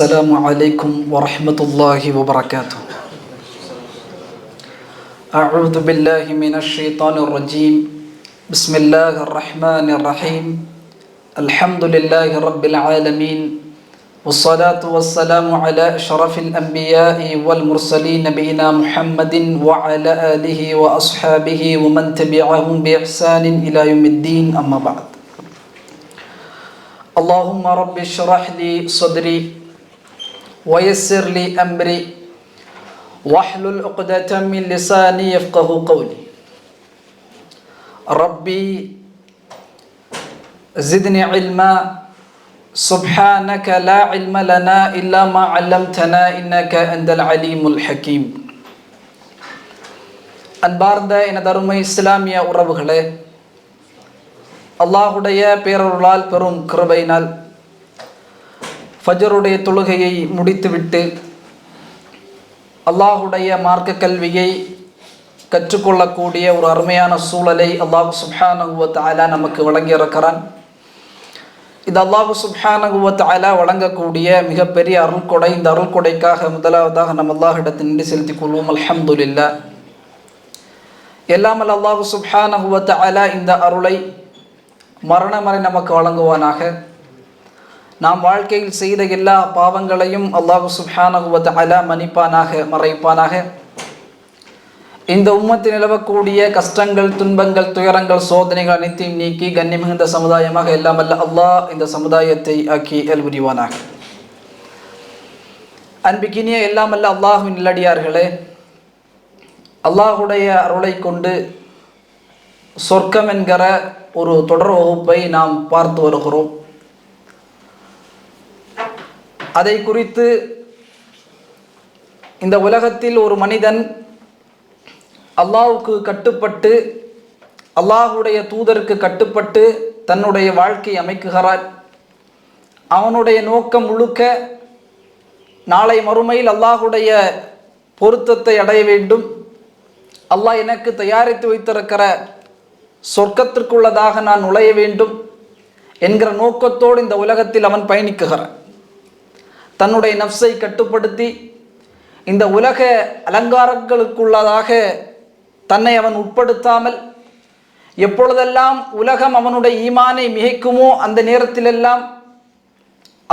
السلام عليكم ورحمة الله وبركاته. أعوذ بالله من الشيطان الرجيم. بسم الله الرحمن الرحيم. الحمد لله رب العالمين، والصلاة والسلام على أشرف الأنبياء والمرسلين نبينا محمد وعلى آله وأصحابه ومن تبعهم بإحسان إلى يوم الدين، أما بعد. اللهم رب اشرح لي صدري ويسر لي أمري واحلل عقدة من لساني يفقه قولي. ربي زدني علما سبحانك لا علم لنا إلا ما علمتنا إنك أنت العليم الحكيم. அன்பார்ந்த எனதருமை இஸ்லாமிய உறவுகளே, அல்லாஹுடைய பேரருளால் பெரும் கிருபையினால் ஃபஜ்ருடைய தொழுகையை முடித்துவிட்டு அல்லாஹுடைய மார்க்க கல்வியை கற்றுக்கொள்ளக்கூடிய ஒரு அருமையான சூழலை அல்லாஹ் சுப்ஹானஹு வ தஆலா நமக்கு வழங்கியிருக்கிறான். இது அல்லாஹ் சுப்ஹானஹு வ தஆலா வழங்கக்கூடிய மிகப்பெரிய அருள்கொடை. இந்த அருள்கொடைக்காக முதலாவதாக நம்ம அல்லாஹ்விடத்தில் நன்றி செலுத்திக் கொள்வோம். அல்ஹம்துலில்லாஹ். எல்லாமல் அல்லாஹ் சுப்ஹானஹு வ தஆலா இந்த அருளை மரணம் வரை நமக்கு வழங்குவானாக. நாம் வாழ்க்கையில் செய்த எல்லா பாவங்களையும் அல்லாஹ் சுப்ஹானஹு வ தஆலா மன்னிப்பானாக, மறைப்பானாக. இந்த உம்மத்தில் நிலவக்கூடிய கஷ்டங்கள், துன்பங்கள், துயரங்கள், சோதனைகள் அனைத்தையும் நீக்கி கண்ணியமிகுந்த சமுதாயமாக எல்லாம் அல்ல அல்லாஹ் இந்த சமுதாயத்தை ஆக்கி அல்புரிவானாக. அன்பிக்கினிய எல்லாம் அல்ல அல்லாஹ்வின் நல்லடியார்களே, அல்லாஹுடைய அருளை கொண்டு சொர்க்கம் என்கிற ஒரு தொடர் வகுப்பை நாம் பார்த்து வருகிறோம். அதை குறித்து இந்த உலகத்தில் ஒரு மனிதன் அல்லாஹ்வுக்கு கட்டுப்பட்டு, அல்லாஹுடைய தூதருக்கு கட்டுப்பட்டு தன்னுடைய வாழ்க்கை அமைக்குகிறான். அவனுடைய நோக்கம் முழுக்க நாளை மறுமையில் அல்லாஹுடைய பொருத்தத்தை அடைய வேண்டும், அல்லாஹ் எனக்கு தயாரித்து வைத்திருக்கிற சொர்க்கத்திற்குள்ளதாக நான் நுழைய வேண்டும் என்கிற நோக்கத்தோடு இந்த உலகத்தில் அவன் பயணிக்குகிறான். தன்னுடைய நஃப்ஸை கட்டுப்படுத்தி இந்த உலக அலங்காரங்களுக்குள்ளதாக தன்னை அவன் உட்படுத்தாமல், எப்பொழுதெல்லாம் உலகம் அவனுடைய ஈமானை மிகைக்குமோ அந்த நேரத்திலெல்லாம்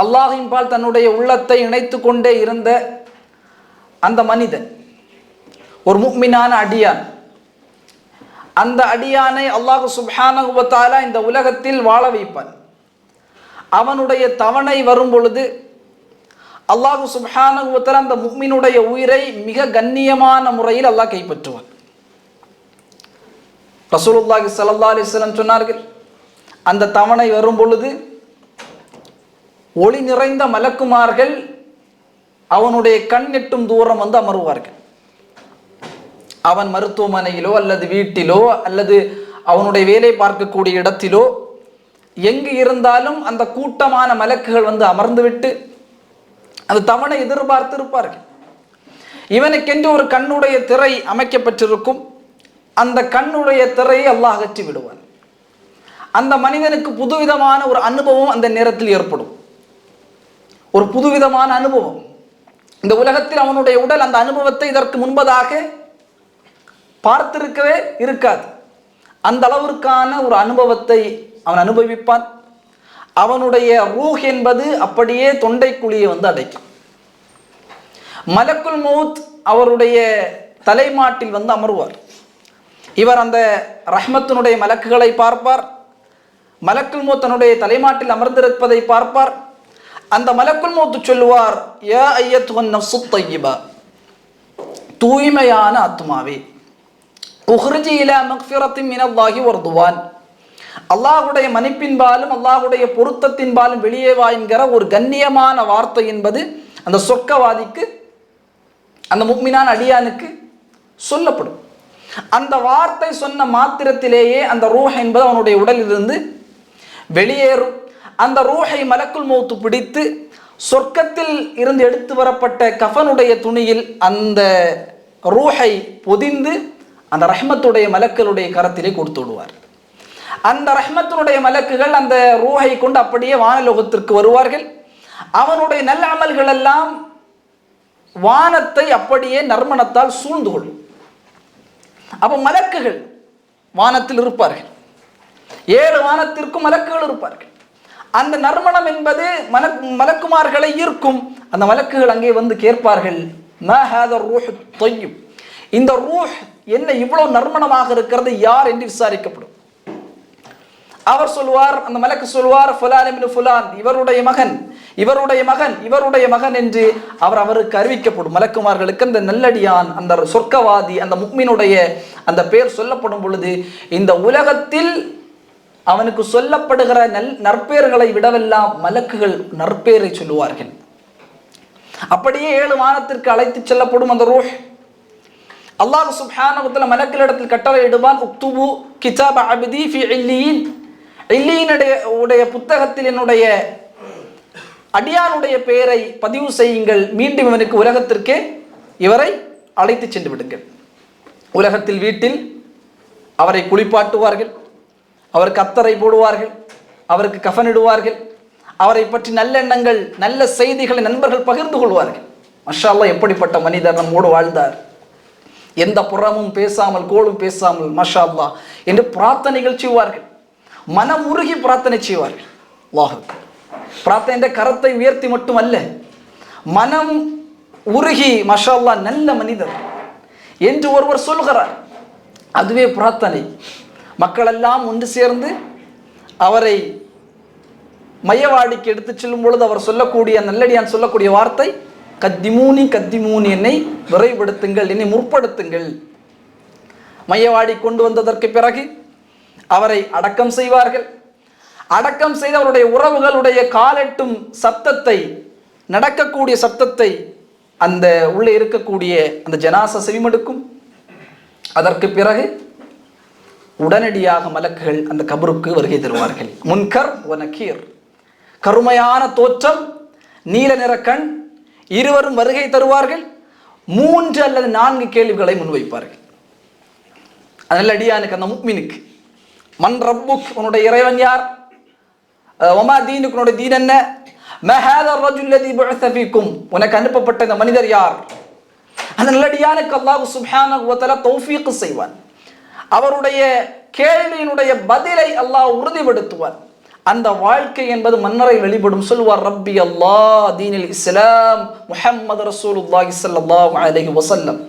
அல்லாஹ்வின்பால் தன்னுடைய உள்ளத்தை இணைத்து கொண்டே இருந்த அந்த மனிதன் ஒரு முஃமினான அடியான். அந்த அடியானை அல்லாஹ் சுப்ஹானஹு வ தஆலா இந்த உலகத்தில் வாழ வைப்பான். அவனுடைய தவணை வரும் பொழுது அல்லாஹ் சுப்ஹானஹு வ தஆலா அந்த முஃமினுடைய உயிரை மிக கண்ணியமான முறையில் அல்லாஹ் கைப்பற்றுவான். ரசூலுல்லாஹி ஸல்லல்லாஹு அலைஹி வஸல்லம் சொன்னார்கள், அந்த தவணை வரும் பொழுது ஒளி நிறைந்த மலக்குமார்கள் அவனுடைய கண் எட்டும் தூரம் வந்து அமருவார்கள். அவன் மருத்துவமனையிலோ அல்லது வீட்டிலோ அல்லது அவனுடைய வேலை பார்க்கக்கூடிய இடத்திலோ எங்கு இருந்தாலும் அந்த கூட்டமான மலக்குகள் வந்து அமர்ந்துவிட்டு அந்த தவணை எதிர்பார்த்து இருப்பார்கள். இவனுக்கென்று ஒரு கண்ணுடைய திரை அமைக்கப்பட்டிருக்கும். அந்த கண்ணுடைய திரையை அல்லாஹ் அகற்றி விடுவான். அந்த மனிதனுக்கு புதுவிதமான ஒரு அனுபவம் அந்த நேரத்தில் ஏற்படும். ஒரு புதுவிதமான அனுபவம். இந்த உலகத்தில் அவனுடைய உடல் அந்த அனுபவத்தை இதற்கு முன்பதாக பார்த்திருக்கவே இருக்காது. அந்த அளவிற்கான ஒரு அனுபவத்தை அவன் அனுபவிப்பான். அவனுடைய ரூஹ் என்பது அப்படியே தொண்டைக்குழியை வந்து அடைக்கும். மலக்குல் மௌத் அவருடைய தலைமாட்டில் வந்து அமருவார். இவர் அந்த ரஹ்மத்தினுடைய மலக்குகளை பார்ப்பார். மலக்குல் மௌத் தன்னுடைய தலைமாட்டில் அமர்ந்திருப்பதை பார்ப்பார். அந்த மலக்குல் மௌத் சொல்லுவார், யா அய்யத்துஹன் நஃப்ஸுத் தய்யிபா, தூய்மையான ஆத்மாவே, உஹ்ரிஜி இலா மக்ஃபிரத்தின் மினல்லாஹி வர்துவான், அல்லாஹுடைய மன்னிப்பின்பாலும் அல்லாஹுடைய பொருத்தத்தின்பாலும் வெளியே வா என்கிற ஒரு கண்ணியமான வார்த்தை என்பது அந்த சொர்க்கவாதிக்கு, அந்த முஃமினான அடியானுக்கு சொல்லப்படும். அந்த வார்த்தை சொன்ன மாத்திரத்திலேயே அந்த ரூஹ் என்பது அவனுடைய உடலிலிருந்து வெளியேறும். அந்த ரூஹை மலக்குல் மௌத் பிடித்து சொர்க்கத்தில் இருந்து எடுத்து வரப்பட்ட கஃபனுடைய துணியில் அந்த ரூஹை பொதிந்து அந்த ரஹ்மத்துடைய மலக்களுடைய கரத்திலே கொடுத்து விடுவார். அந்த ரஹ்மத்தினுடைய மலக்குகள் அந்த ரூஹை கொண்டு அப்படியே வானலோகத்திற்கு வருவார்கள். அவனுடைய நல்ல அமல்கள் எல்லாம் வானத்தை அப்படியே நறுமணத்தால் சூழ்ந்து கொள்ளும். அப்ப மலக்குகள் வானத்தில் இருப்பார்கள், 7 வானத்திற்கும் மலக்குகள் இருப்பார்கள். அந்த நறுமணம் என்பது மலக்குமார்களை ஈர்க்கும். அந்த மலக்குகள் அங்கே வந்து கேட்பார்கள், இந்த ரூஹ் என்ன இவ்வளவு நறுமணமாக இருக்கிறது யார் என்று விசாரிக்கப்படும். அவர் சொல்வார், அந்த மலக்கு சொல்வார், ஃபுலான் இப்னு ஃபுலான், இவருடைய மகன் இவருடைய மகன் இவருடைய மகன் என்று அவருக்கு அறிவிக்கப்படும். மலக்குமார்களுக்கு அந்த நல்லடியான், அந்த சொர்க்கவாதி, அந்த முக்மினுடைய அந்த பெயர் சொல்லப்படும் பொழுது இந்த உலகத்தில் அவனுக்கு சொல்லப்படுகிற நற்பெயர்களை விடவெல்லாம் மலக்குகள் நற்பெயரை சொல்லுவார்கள். அப்படியே 7 வானத்திற்கு அழைத்து செல்லப்படும் அந்த ரூஹ். அல்லாஹ் சுப்ஹானஹு வ தஆலா மலக்குகளிடத்தில் கட்டளை இடுவான், உக்துபு கிதாப அப்தி ஃபி இல்லீன், இல்லீனுடைய புத்தகத்தில் என்னுடைய அடியானுடைய பெயரை பதிவு செய்யுங்கள், மீண்டும் இவனுக்கு உலகத்திற்கே இவரை அழைத்து சென்று விடுங்கள். உலகத்தில் வீட்டில் அவரை குளிப்பாட்டுவார்கள், அவருக்கு அத்தரை போடுவார்கள், அவருக்கு கஃனிடுவார்கள், அவரை பற்றி நல்லெண்ணங்கள் நல்ல செய்திகளை நண்பர்கள் பகிர்ந்து கொள்வார்கள். மாஷா அல்லாஹ், எப்படிப்பட்ட மனிதர் நம்மோடு வாழ்ந்தார், எந்த புறமும் பேசாமல் கோளும் பேசாமல் மாஷா அல்லாஹ் என்று பிரார்த்தனைகள் செய்வார்கள். மனம் உருகி பிரார்த்தனை செய்வார்கள். அல்லாஹ் பிரார்த்தனை என்ற கரத்தை உயர்த்தி மட்டுமல்ல, மனம் உருகி மாஷா அல்லாஹ் நல்ல மனிதர் என்று ஒருவர் சொல்கிறார், அதுவே பிரார்த்தனை. மக்கள் எல்லாம் ஒன்று சேர்ந்து அவரை மையவாடிக்கு எடுத்து செல்லும் பொழுது அவர் சொல்லக்கூடிய நல்லடியான் சொல்லக்கூடிய வார்த்தை, கத்திமூனி கத்திமூனி, என்னை விரைவுபடுத்துங்கள், என்னை முற்படுத்துங்கள். மையவாடி கொண்டு வந்ததற்கு பிறகு அவரை அடக்கம் செய்வார்கள். அடக்கம் செய்து அவருடைய உறவுகளுடைய காலெட்டும் சப்தத்தை, நடக்கக்கூடிய சப்தத்தை அந்த உள்ளே இருக்கக்கூடிய அந்த ஜனாசா செவிமடுக்கும். அதற்கு பிறகு உடனடியாக மலக்குகள் அந்த கபருக்கு வருகை தருவார்கள். முன்கர் வ நக்கீர், கருமையான தோற்றம், நீல நிற கண், இருவரும் வருகை தருவார்கள். 3 அல்லது 4 கேள்விகளை முன்வைப்பார்கள். அதனால் அடியானுக்கு, அந்த முக்மினுக்கு, மன் ரப்புக், உன்னுடைய இறைவன் யார், வமா தீனுக்கு, உன்னுடைய தீன் என்ன, மா ஹாதா ரஜுல் லதி புஅஸ ஃபீக்கும், உனக்கு அனுப்பப்பட்ட இந்த மனிதர் யார். அந்த நல்லடியானுக்கு அல்லாஹ் சுப்ஹானஹு வ தஆலா தௌஃபீக் செய்வான். அவருடைய கேள்வியினுடைய பதிலை அல்லாஹ் உறுதிப்படுத்துவார். அந்த வாழ்க்கை என்பது மன்னரை வெளிப்படும். சொல்வார், ரப்பி அல்லாஹ் தீனில் இஸ்லாம் முஹம்மது ரசூலுல்லாஹி ஸல்லல்லாஹு அலைஹி வஸல்லம்.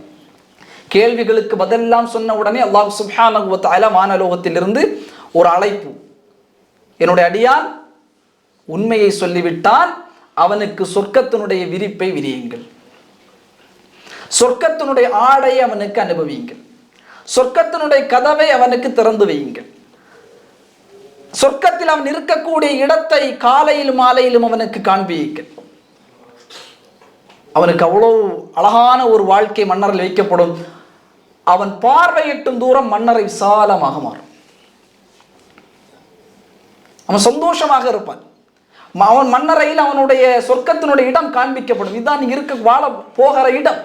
கேள்விகளுக்கு பதிலெல்லாம் சொன்ன உடனே அல்லாஹ் சுப்ஹானஹு வ தஆலா வானலோகத்திலிருந்து ஒரு அழைப்பு, என்னுடைய அடியான் உண்மையை சொல்லிவிட்டால் அவனுக்கு சொர்க்கத்தினுடைய விரிப்பை விரியுங்கள், சொர்க்கத்தினுடைய ஆடையை அவனுக்கு அனுபவியுங்கள், சொர்க்கத்தினுடைய கதவை அவனுக்கு திறந்து வையுங்கள், சொர்க்கத்தில் அவன் இருக்கக்கூடிய இடத்தை காலையிலும் மாலையிலும் அவனுக்கு காண்பியுங்கள். அவனுக்கு அவ்வளவு அழகான ஒரு வாழ்க்கை மன்னரில் வைக்கப்படும். அவன் பார்வையிட்டும் தூரம் மன்னரை விசாலமாக மாறும். அவன் சந்தோஷமாக இருப்பான். அவன் மன்னரையில் அவனுடைய சொர்க்கத்தினுடைய இடம் காண்பிக்கப்படும். இதுதான் நீ இருக்க வாழ போகிற இடம்.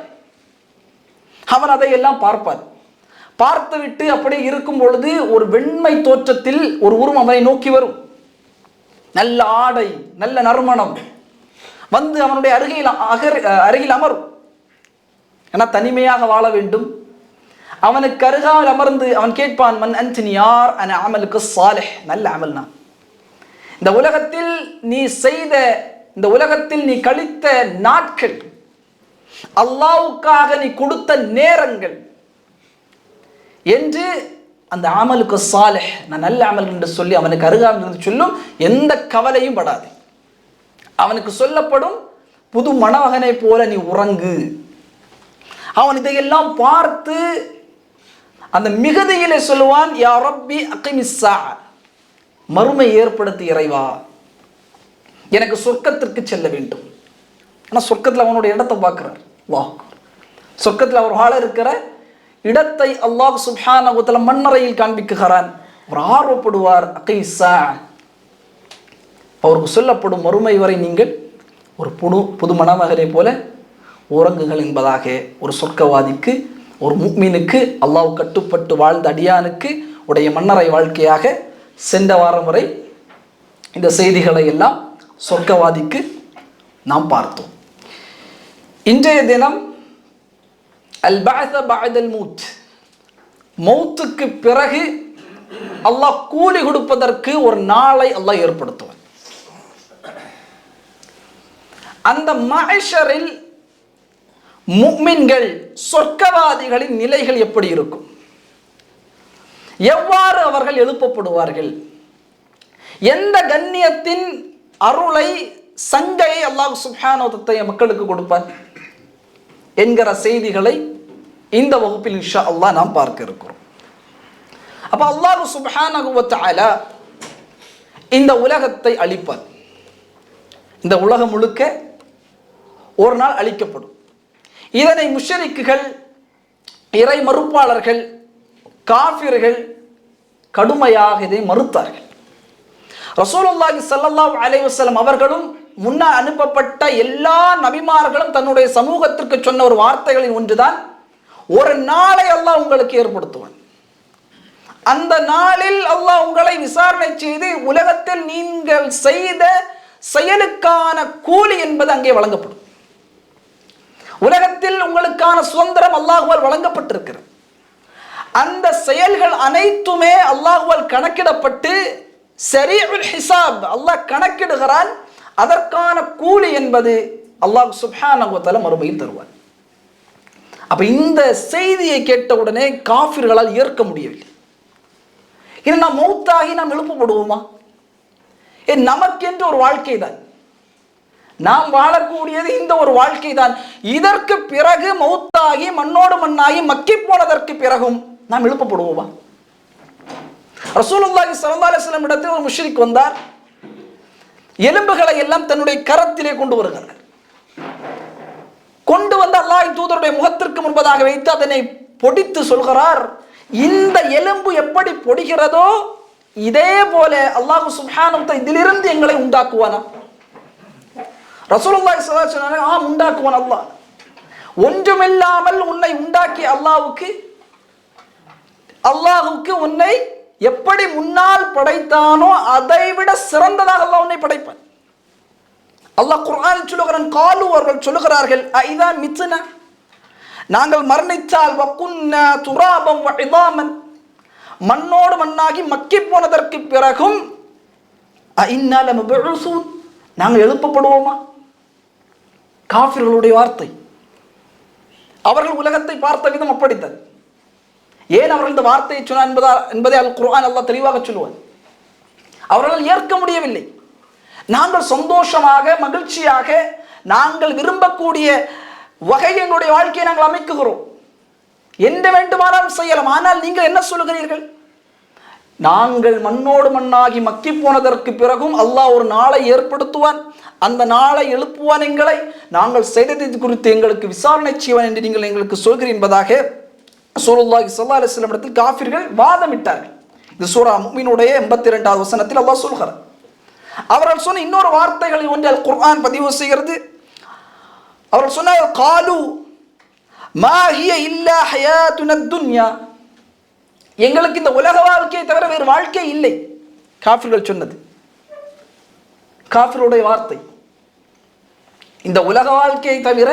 அவன் அதையெல்லாம் பார்ப்பான். பார்த்துவிட்டு அப்படியே இருக்கும் பொழுது ஒரு வெண்மை தோற்றத்தில் ஒரு உருவம் அவனை நோக்கி வரும். நல்ல ஆடை, நல்ல நறுமணம் வந்து அவனுடைய அருகில் அமரும். ஏன்னா தனிமையாக வாழ வேண்டும். அவனுக்கு அருகால் அமர்ந்து அவன் கேட்பான், மன் அன்தி, யார், அன அமலுக்கு சாலிஹ், நல்ல அமல் நான். இந்த உலகத்தில் நீ செய்த, இந்த உலகத்தில் நீ கழித்த நாட்கள், அல்லாஹ்வுக்காக நீ கொடுத்த நேரங்கள் என்று அந்த அமலுக்கு சாலிஹ், நான் நல்ல அமல் என்று சொல்லி அவனுக்கு அருகாமல் இருந்து சொல்லும். எந்த கவலையும் படாது. அவனுக்கு சொல்லப்படும், புது மணமகனை போல நீ உறங்கு. அவன் இதையெல்லாம் பார்த்து அந்த மிகுதியிலே சொல்லுவான், யா ரப்பி அகிமிஸ்ஸா, மறுமை ஏற்படுத்தி இறைவா, எனக்கு சொர்க்கத்திற்கு செல்ல வேண்டும். ஆனால் சொர்க்கத்தில் அவனுடைய இடத்தை பார்க்கிறார். அல்லாஹ், சொர்க்கத்தில் அவர் வாழ இருக்கிற இடத்தை அல்லாஹ் சுப்ஹானஹு வ தஆலா மன்னரையில் காண்பிக்குகிறான். அவர் ஆர்வப்படுவார். அகிமிஸ்ஸா, அவருக்கு சொல்லப்படும், மறுமை வரை நீங்கள் ஒரு புது மணமகனை போல உறங்குகள் என்பதாக ஒரு சொர்க்கவாதிக்கு, ஒரு முக்மீனுக்கு, அல்லாஹ் கட்டுப்பட்டு வாழ்ந்த அடியானுக்கு உடைய மன்னரை வாழ்க்கையாக சென்ற வாரம் வரை இந்த செய்திகளை எல்லாம் சொர்க்கவாதிக்கு நாம் பார்த்தோம். இன்றைய தினம் அல் பஅஸ பஅதல் மௌத், மௌத்துக்கு பிறகு அல்லாஹ் கூலி கொடுப்பதற்கு ஒரு நாளை அல்லாஹ் ஏற்படுத்துவான். அந்த மஹ்ஷரில் முஃமின்கள் சொர்க்கவாதிகளின் நிலைகள் எப்படி இருக்கும், எவ்வாறு அவர்கள் எழுப்பப்படுவார்கள், எந்த கண்ணியத்தின் அருளை சங்கையை அல்லாஹ் சுப்ஹானஹு வ தஆலா மக்களுக்கு கொடுப்பார் என்கிற செய்திகளை இந்த வகுப்பில் இன்ஷா அல்லாஹ் நாம் பார்க்க இருக்கிறோம். அப்ப அல்லாஹ் சுப்ஹானஹு வ தஆலா இந்த உலகத்தை அழிப்பார். இந்த உலகம் முழுக்க ஒரு நாள் அழிக்கப்படும். இதனை முஷ்ரிக்குகள், இறை மறுப்பாளர்கள், காஃபிர்கள் கடுமையாக இதை மறுத்தார்கள். ரசூலுல்லாஹி ஸல்லல்லாஹு அலைஹி வஸல்லம் அவர்களும் முன்னால் அனுப்பப்பட்ட எல்லா நபிமார்களும் தன்னுடைய சமூகத்திற்கு சொன்ன ஒரு வார்த்தைகளின் ஒன்றுதான், ஒரு நாளை அல்லாஹ் உங்களுக்கு ஏற்படுத்துவான். அந்த நாளில் அல்லாஹ் உங்களை விசாரணை செய்து உலகத்தில் நீங்கள் செய்த செயலுக்கான கூலி என்பது அங்கே வழங்கப்படும். உலகத்தில் உங்களுக்கான சுதந்திரம் அல்லாஹ்வால் வழங்கப்பட்டிருக்கிறது. அந்த செயல்கள் அனைத்துமே அல்லாஹ்வால் கணக்கிடப்பட்டு ஸரீஉல் ஹிசாப், அல்லாஹ் கணக்கிடுகிறான். அதற்கான கூலி என்பது அல்லாஹ் சுப்ஹானஹு வ தஆலா மறுமையில் தருவார். அப்ப இந்த செய்தியை கேட்டவுடனே காஃபிர்களால் ஏற்க முடியவில்லை. இது நாம் மௌத்தாகி நாம் எழுப்பப்படுவோமா? நமக்கென்று ஒரு வாழ்க்கை தான், நாம் வாழக்கூடியது இந்த ஒரு வாழ்க்கை தான். இதற்கு பிறகு மௌத்தாகி மண்ணோடு மண்ணாகி மக்கி போனதற்கு பிறகும் நாம் எழுப்பப்படுவோமா? ரசூலுல்லாஹி ஸல்லல்லாஹு அலைஹி வஸல்லம் இடத்தில் ஒரு முஷ்ரிக் வந்தார். எலும்புகளை எல்லாம் தன்னுடைய கரத்திலே கொண்டு வருகிறார். கொண்டு வந்து அல்லாஹ்வின் தூதருடைய முகத்திற்கு முன்பதாக வைத்து அதனை பொடித்து சொல்கிறார், இந்த எலும்பு எப்படி பொடிகிறதோ இதே போல அல்லாஹ் சுப்ஹானஹு வ தஆலா இதிலிருந்து எங்களை உண்டாக்குவானா? ரசூலுல்லாஹி ஸல்லல்லாஹு அலைஹி வஸல்லம் ஆம், உண்டாக்குவான் அல்லாஹ். ஒன்றுமில்லாமல் உன்னை உண்டாக்கிய அல்லாஹ்வுக்கு உன்னை எப்படி முன்னால் படைத்தானோ அதை விட சிறந்ததாக அல்லாஹ் உன்னை படைப்பான். அல்லாஹ் குர்ஆனில் சொல்லுகிறான், காலு அவர்கள் சொல்லுகிறார்கள், ஐதா மித்னா, நாங்கள் மரணித்தால் வகுன்னா துராபம் வ இதாமன், மண்ணோடு மண்ணாகி மக்கி போனதற்கு பிறகும் ஐன்னா லமபூஸூன், நாங்கள் எழுப்பப்படுவோமா? காஃபிர்களுடைய வார்த்தை. அவர்கள் உலகத்தை பார்த்த விதம் அப்படித்தான். ஏன் அவர்கள் இந்த வார்த்தையை சொன்னார் என்பதை அல் குர்ஆன் அல்லாஹ் தெளிவாக சொல்லுவார். அவர்கள் ஏற்க முடியவில்லை. நாங்கள் சந்தோஷமாக மகிழ்ச்சியாக நாங்கள் விரும்பக்கூடிய வகையில் எங்களுடைய வாழ்க்கையை நாங்கள் அமைக்குகிறோம், என்ன வேண்டுமானாலும் செய்யலாம். ஆனால் நீங்கள் என்ன சொல்லுகிறீர்கள்? நாங்கள் மண்ணோடு மண்ணாகி மக்கி போனதற்கு பிறகும் அல்லாஹ் ஒரு நாளை ஏற்படுத்துவான், அந்த நாளை எழுப்புவான், எங்களை நாங்கள் செய்ததை குறித்து எங்களுக்கு விசாரணை செய்வான் என்று நீங்கள் எங்களுக்கு சொல்கிறீர்கள் என்பதாக ரசூலுல்லாஹி ஸல்லல்லாஹு அலைஹி வஸல்லம் இடத்தில் காஃபிர்கள் வாதமிட்டார்கள். இது சூரா முஃமினுடைய 82வது வசனத்தில் அல்லாஹ் சொல்கிறார். அவர்கள் சொன்ன இன்னொரு வார்த்தைகளில் ஒன்று அல் குர்ஆன் பதிவு செய்கிறது. அவர்கள் சொன்னார்கள், காலு மா ஹிய இல்லா ஹயாத்துனா துன்யா, எங்களுக்கு இந்த உலக வாழ்க்கையை தவிர வேறு வாழ்க்கை இல்லை. காஃபிர்கள் சொன்னது, காஃபிருடைய வார்த்தை. இந்த உலக வாழ்க்கையை தவிர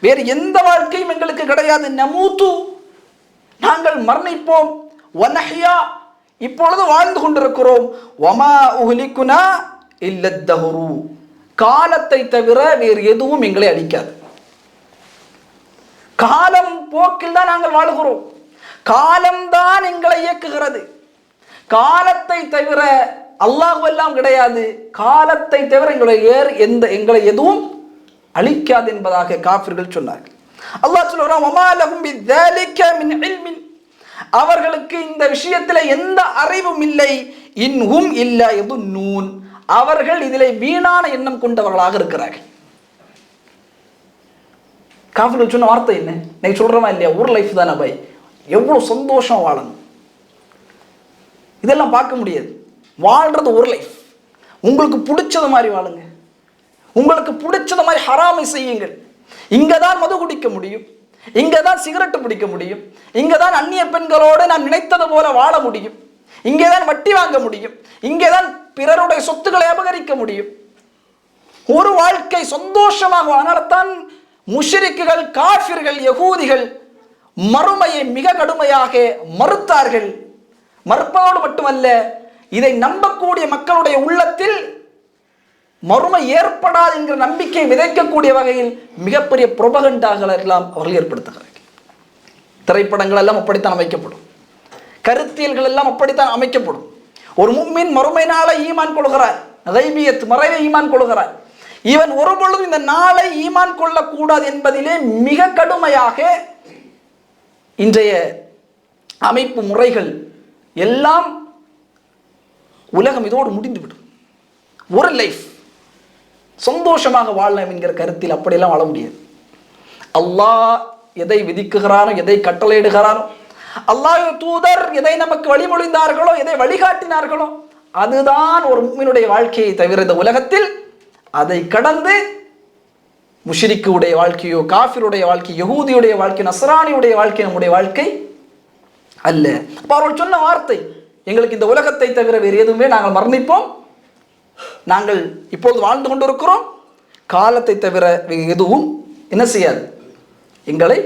வேறு எந்த வாழ்க்கையும் எங்களுக்கு கிடையாது. நமூது, நாங்கள் மரணிப்போம், வனஹ்யா, இப்பொழுது வாழ்ந்து கொண்டிருக்கிறோம், வமா உஹ்லிகுனா இல்லத் தஹ்ரு, காலத்தை தவிர வேறு எதுவும் எங்களை அழிக்காது. காலம் போக்கில் தான் நாங்கள் வாழ்கிறோம், காலம்தான் எங்களை இயக்குகிறது, காலத்தை தவிர அல்லாஹ் எல்லாம் கிடையாது, காலத்தை தவிர எங்களை எதுவும் அழிக்காது என்பதாக காஃபிர்கள் சொன்னார்கள். அல்லாஹ் சொல்றான், வமா லஹும் பிذلك மின் இல்மின், அவர்களுக்கு இந்த விஷயத்தில் எந்த அறிவும் இல்லை, இன்ஹும் இல்லா யதுன்னூன், அவர்கள் இதிலே வீணான எண்ணம் கொண்டவர்களாக இருக்கிறார்கள். காஃபிர்கள் சொன்ன வார்த்தை என்ன? நீ சொல்றமா இல்லையா, ஒரு லைஃப் தானே பை, எவ்வளவு சந்தோஷம் வாழணும், இதெல்லாம் பார்க்க முடியாது. வாழ்றது ஒரு லைஃப், உங்களுக்கு பிடிச்சது மாதிரி வாழுங்க, உங்களுக்கு பிடிச்சது மாதிரி ஹராமை செய்யுங்கள். இங்கதான் மது குடிக்க முடியும், இங்கதான் சிகரெட்டு பிடிக்க முடியும், இங்கதான் அந்நிய பெண்களோடு நான் நினைத்தது போல வாழ முடியும், இங்கேதான் வட்டி வாங்க முடியும், இங்கேதான் பிறருடைய சொத்துக்களை அபகரிக்க முடியும். ஒரு வாழ்க்கை சந்தோஷமாக. அதனால்தான் முஷ்ரிக்குகள், காஃபிர்கள், யகூதிகள் மறுமையை மிக கடுமையாக மறுத்தார்கள். மறுப்பதோடு மட்டுமல்ல, இதை நம்பக்கூடிய மக்களுடைய உள்ளத்தில் மறுமை ஏற்படாது என்கிற நம்பிக்கை விதைக்கக்கூடிய வகையில் மிகப்பெரிய புரோபகண்டாக்கள் எல்லாம் அவர்கள் ஏற்படுத்துகிறார்கள். திரைப்படங்கள் எல்லாம் அப்படித்தான் அமைக்கப்படும், கருத்தியல்கள் எல்லாம் அப்படித்தான் அமைக்கப்படும். ஒரு முஃமின் மறுமை நாளை ஈமான் கொள்கிறார், கைபியத் மறைவை ஈமான் கொள்கிறார். இவன் ஒருபொழுதும் இந்த நாளை ஈமான் கொள்ளக்கூடாது என்பதிலே மிக கடுமையாக இன்றைய அமைப்பு முறைகள் எல்லாம் உலகம் இதோடு முடிந்துவிடும். ஒரு லைஃப் சந்தோஷமாக வாழலாம் என்கிற கருத்தில் அப்படியெல்லாம் வாழ முடியாது. அல்லாஹ் எதை விதிக்குகிறானோ, எதை கட்டளையிடுகிறானோ, அல்லாஹ் தூதர் எதை நமக்கு வழிமொழிந்தார்களோ, எதை வழிகாட்டினார்களோ, அதுதான் ஒரு முஃமினுடைய வாழ்க்கையை தவிர இந்த உலகத்தில் அதை கடந்து முஷ்ரிக்குடைய வாழ்க்கையோ, காஃபிருடைய வாழ்க்கை, யகூதியுடைய வாழ்க்கை, நஸ்ரானியுடைய வாழ்க்கை நம்முடைய வாழ்க்கை அல்ல. அப்ப அவர்கள் சொன்ன வார்த்தை, எங்களுக்கு இந்த உலகத்தை தவிர வேறு எதுவுமே, நாங்கள் மரணிப்போம், நாங்கள் இப்பொழுது வாழ்ந்து கொண்டிருக்கிறோம், காலத்தை தவிர எதுவும் என்ன செய்யாது, எங்களை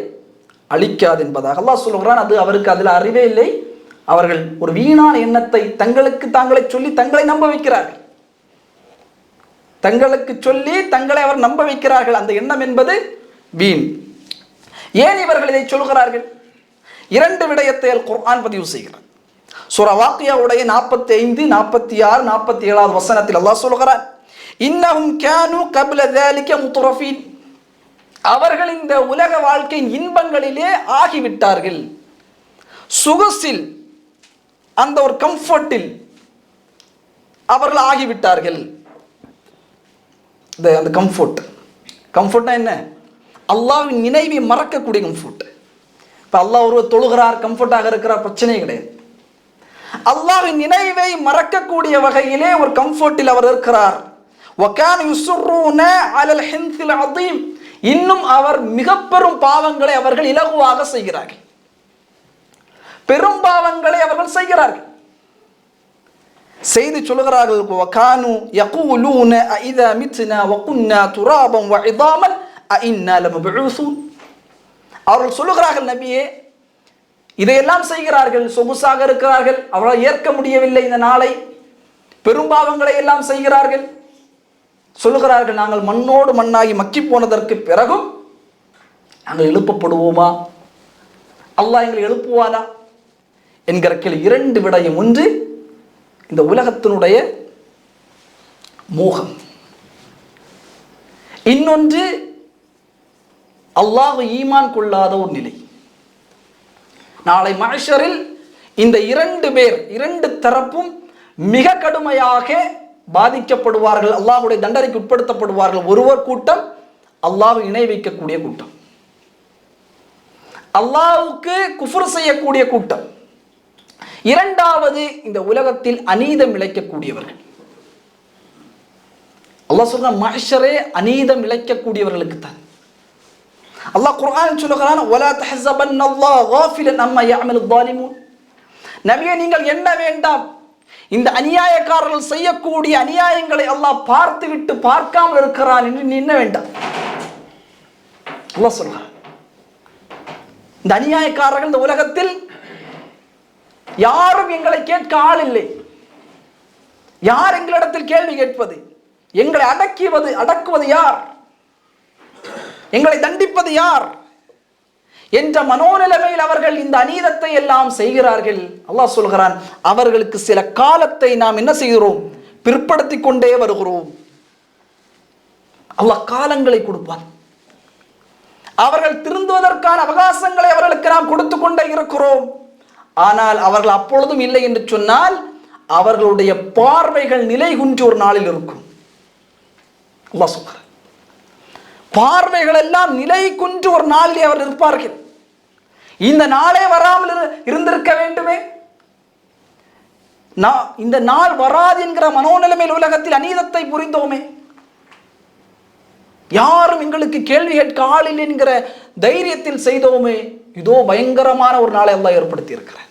அழிக்காது என்பதாக அல்லாஹ் சொல்லுகிறான். அது அவருக்கு அதில் அறிவே இல்லை. அவர்கள் ஒரு வீணான எண்ணத்தை தங்களுக்கு தாங்களே சொல்லி தங்களை நம்ப வைக்கிறார்கள். தங்களுக்கு சொல்லி தங்களை அவர் நம்ப வைக்கிறார்கள். அந்த எண்ணம் என்பது வீண். ஏன் இவர்கள் இதை சொல்கிறார்கள்? இரண்டு விடயத்தை குர்ஆன் பதிவு செய்கிறார். சூரா வாக்கியாவுடைய 45, 46, 47 வசனத்தில் அல்லாஹ் சொல்கிறார், இன்னஹும் கானூ கப்ல ذلك முத்ரஃபீன். அவர்கள் இந்த உலக வாழ்க்கையின் இன்பங்களிலே ஆகிவிட்டார்கள், சுகசில், அந்த ஒரு கம்ஃபர்ட்டில் அவர்கள் ஆகிவிட்டார்கள். அந்த கம்ஃபர்ட்னா என்ன? அல்லாஹ்வின் நினைவை மறக்கக்கூடிய கம்ஃபர்ட். இப்போ அல்லாஹ் ஒருவர் தொழுகிறார், கம்ஃபர்ட்டாக இருக்கிறார், பிரச்சனையே கிடையாது. அல்லாஹ்வின் நினைவை மறக்கக்கூடிய வகையிலே ஒரு கம்ஃபர்ட்டில் அவர் இருக்கிறார். வகானு யுஸ்ரூன அலல் ஹின்ஸில் அதீம். இன்னும் அவர் மிக பெரும் பாவங்களை அவர்கள் இலகுவாக செய்கிறார்கள். பெரும் பாவங்களை அவர்கள் செய்கிறார்கள். செய்து சொல்கிறார்கள், வகானு யகூலூன அஇதா மித்னா வகுன்னா துராபன் வஇதாமன் அஇன்னா லமபூஸூன். அவர்கள் சொல்லுகிறார்கள், நபியே, இதையெல்லாம் செய்கிறார்கள், சொகுசாக இருக்கிறார்கள், அவரால் ஏற்க முடியவில்லை இந்த நாளை, பெரும்பாவங்களை எல்லாம் செய்கிறார்கள். சொல்லுகிறார்கள், நாங்கள் மண்ணோடு மண்ணாகி மக்கி போனதற்கு பிறகும் நாங்கள் எழுப்பப்படுவோமா? அல்லாஹ் எங்களை எழுப்புவானா என்கிற கேள்வி. இரண்டு விடயம். ஒன்று, இந்த உலகத்தினுடைய மோகம். இன்னொன்று, அல்லாஹ் ஈமான் கொள்ளாத ஒரு நிலை. நாளை மஹ்ஷரில் இந்த இரண்டு பேர், இரண்டு தரப்பும் மிக கடுமையாக பாதிக்கப்படுவார்கள், அல்லாஹ்வுடைய தண்டனைக்கு உட்படுத்தப்படுவார்கள். ஒருவர் கூட்டம் அல்லாஹ்வை இணை வைக்கக்கூடிய கூட்டம், அல்லாஹ்வுக்கு குஃப்ர் செய்யக்கூடிய கூட்டம். இரண்டாவது, இந்த உலகத்தில் அநீதம் இழைக்கக்கூடியவர்கள். அல்லாஹ் சொல்றான், மஹ்ஷரே அநீதம் இழைக்கக்கூடியவர்களுக்கு தான். அல்லாஹ் குர்ஆன் சொல்லுகிறான், வலா தஹஸபன்னல்லாஹ காஃபிலன் அம்மா யஅமலு ஸாலிமூன். நபியே, நீங்கள் எண்ண வேண்டாம், இந்த அநியாயக்காரர்கள் செய்யக்கூடிய அநியாயங்களை அல்லாஹ் பார்த்து விட்டு பார்க்காமல் இருக்கிறான் என்று நீ எண்ண வேண்டாம். அல்லாஹ் சொல்றான், இந்த அநியாயக்காரர்கள் இந்த உலகத்தில் யாரும் எங்களை கேட்க ஆள் இல்லை. யார் எங்களிடத்தில் கேள்வி கேட்பது? எங்களை அடக்குவது யார்? எங்களை தண்டிப்பது யார் என்ற மனோநிலைமையில் அவர்கள் இந்த அநீதத்தை எல்லாம் செய்கிறார்கள். அல்லாஹ் சொல்கிறான், அவர்களுக்கு சில காலத்தை நாம் என்ன செய்கிறோம்? பிற்படுத்தி கொண்டே வருகிறோம். அல்லாஹ் காலங்களை கொடுப்பான். அவர்கள் திருந்துவதற்கான அவகாசங்களை அவர்களுக்கு நாம் கொடுத்து கொண்டே இருக்கிறோம். ஆனால் அவர்கள் அப்பொழுதும் இல்லை என்று சொன்னால் அவர்களுடைய பார்வைகள் நிலை குன்றி ஒரு நாளில் இருக்கும். அல்லாஹ் சொல்கிறான், பார்வைகள் எல்லாம் நிலை குன்று ஒரு நாளில் அவர் இருப்பார்கள். இந்த நாளே வராமல் இருந்திருக்க வேண்டுமே, இந்த நாள் வராது என்கிற மனோநிலைமையில் உலகத்தில் அநீதத்தை புரிந்தோமே, யாரும் எங்களுக்கு கேள்வி கேட்க ஆள் இல்லை என்கிற தைரியத்தில் செய்தோமே, இதோ பயங்கரமான ஒரு நாளை அல்லாஹ் ஏற்படுத்தி இருக்கிறார்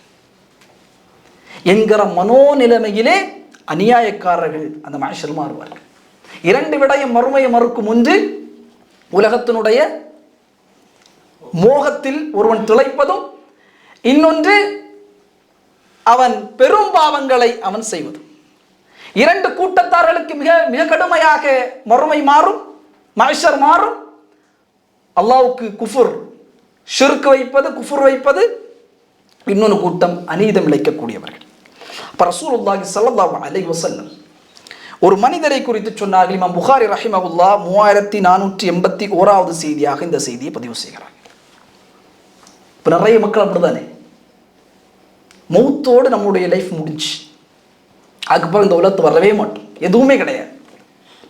என்கிற மனோநிலைமையிலே அநியாயக்காரர்கள் அந்த மனுஷர் மாறுவார்கள். இரண்டு விடயம் மறுமையை மறுக்கும். ஒன்று உலகத்தினுடைய மோகத்தில் ஒருவன் திளைப்பதும், இன்னொன்று அவன் பெரும் பாவங்களை அவன் செய்வதும். இரண்டு கூட்டத்தார்களுக்கு மிக மிக கடுமையாக மறுமை மாறும், மஹ்ஷர் மாறும். அல்லாஹ்வுக்கு குஃபுர், ஷிர்க் வைப்பது, குஃபுர் வைப்பது. இன்னொரு கூட்டம் அநீதம் இழைக்கக்கூடியவர்கள். அப்ப ரசூலுல்லாஹி ஸல்லல்லாஹு அலைஹி வஸல்லம் ஒரு மனிதரை குறித்து சொன்னார்கள். இமாம் புகாரி ரஹிமஹுல்லாஹ் 3481வது செய்தியாக இந்த செய்தியை பதிவு செய்கிறார். இப்போ நிறைய மக்கள் அப்படிதானே, மௌத்தோடு நம்முடைய லைஃப் முடிஞ்சு, அதுக்கப்புறம் இந்த உலகத்து வரவே மாட்டோம், எதுவுமே கிடையாது.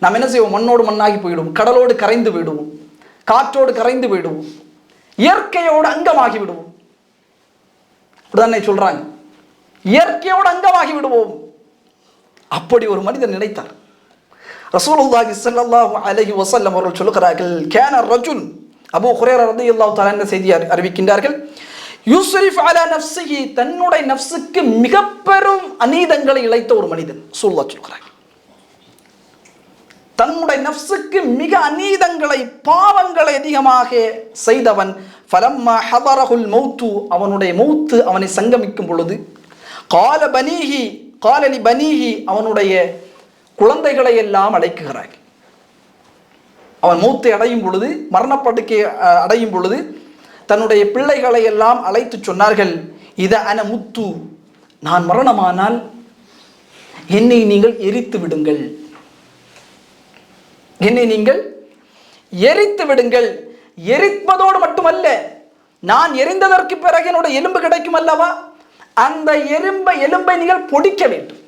நாம் என்ன செய்வோம்? மண்ணோடு மண்ணாகி போயிடுவோம், கடலோடு கரைந்து விடுவோம், காற்றோடு கரைந்து விடுவோம், இயற்கையோடு அங்கமாகி விடுவோம். அப்படிதானே சொல்றாங்க, இயற்கையோடு அங்கமாகி விடுவோம். அப்படி ஒரு மனிதன் நினைத்தார். ரசூலுல்லாஹி ஸல்லல்லாஹு அலைஹி வஸல்லம் அவர்கள் சொல்கிறார்கள், கான ரஜுல், அபூ ஹுரைரா ரலியல்லாஹு தஆலா என்ற செய்தியை அறிவிக்கின்றார்கள், யுஸ்ரிஃப் அலா நஃப்ஸிஹி, தன்னுடைய நஃப்ஸுக்கு மிக பெரும் அநீதங்களை இழைத்த ஒரு மனிதன். ரசூலுல்லாஹ் சொல்கிறார்கள், தன்னுடைய நஃப்ஸுக்கு மிக அநீதங்களை, பாவங்களை அதிகமாக செய்தவன். ஃபலம்மா ஹதரஹுல் மௌத்து, அவனுடைய மௌத்து அவனை சங்கமிக்கும் பொழுது, கால பனீஹி, கால லி பனீஹி, அவனுடைய குழந்தைகளை எல்லாம் அழைக்குகிறார். அவன் மௌத்தை அடையும் பொழுது, மரணப்படுக்கை அடையும் பொழுது தன்னுடைய பிள்ளைகளை எல்லாம் அழைத்து சொன்னார்கள், இத அன முத்து, நான் மரணமானால் என்னை நீங்கள் எரித்து விடுங்கள், என்னை நீங்கள் எரித்து விடுங்கள். எரிப்பதோடு மட்டுமல்ல, நான் எரிந்ததற்கு பிறகு என்னுடைய எலும்பு கிடைக்கும் அல்லவா, அந்த எலும்பை நீங்கள் பொடிக்க வேண்டும்,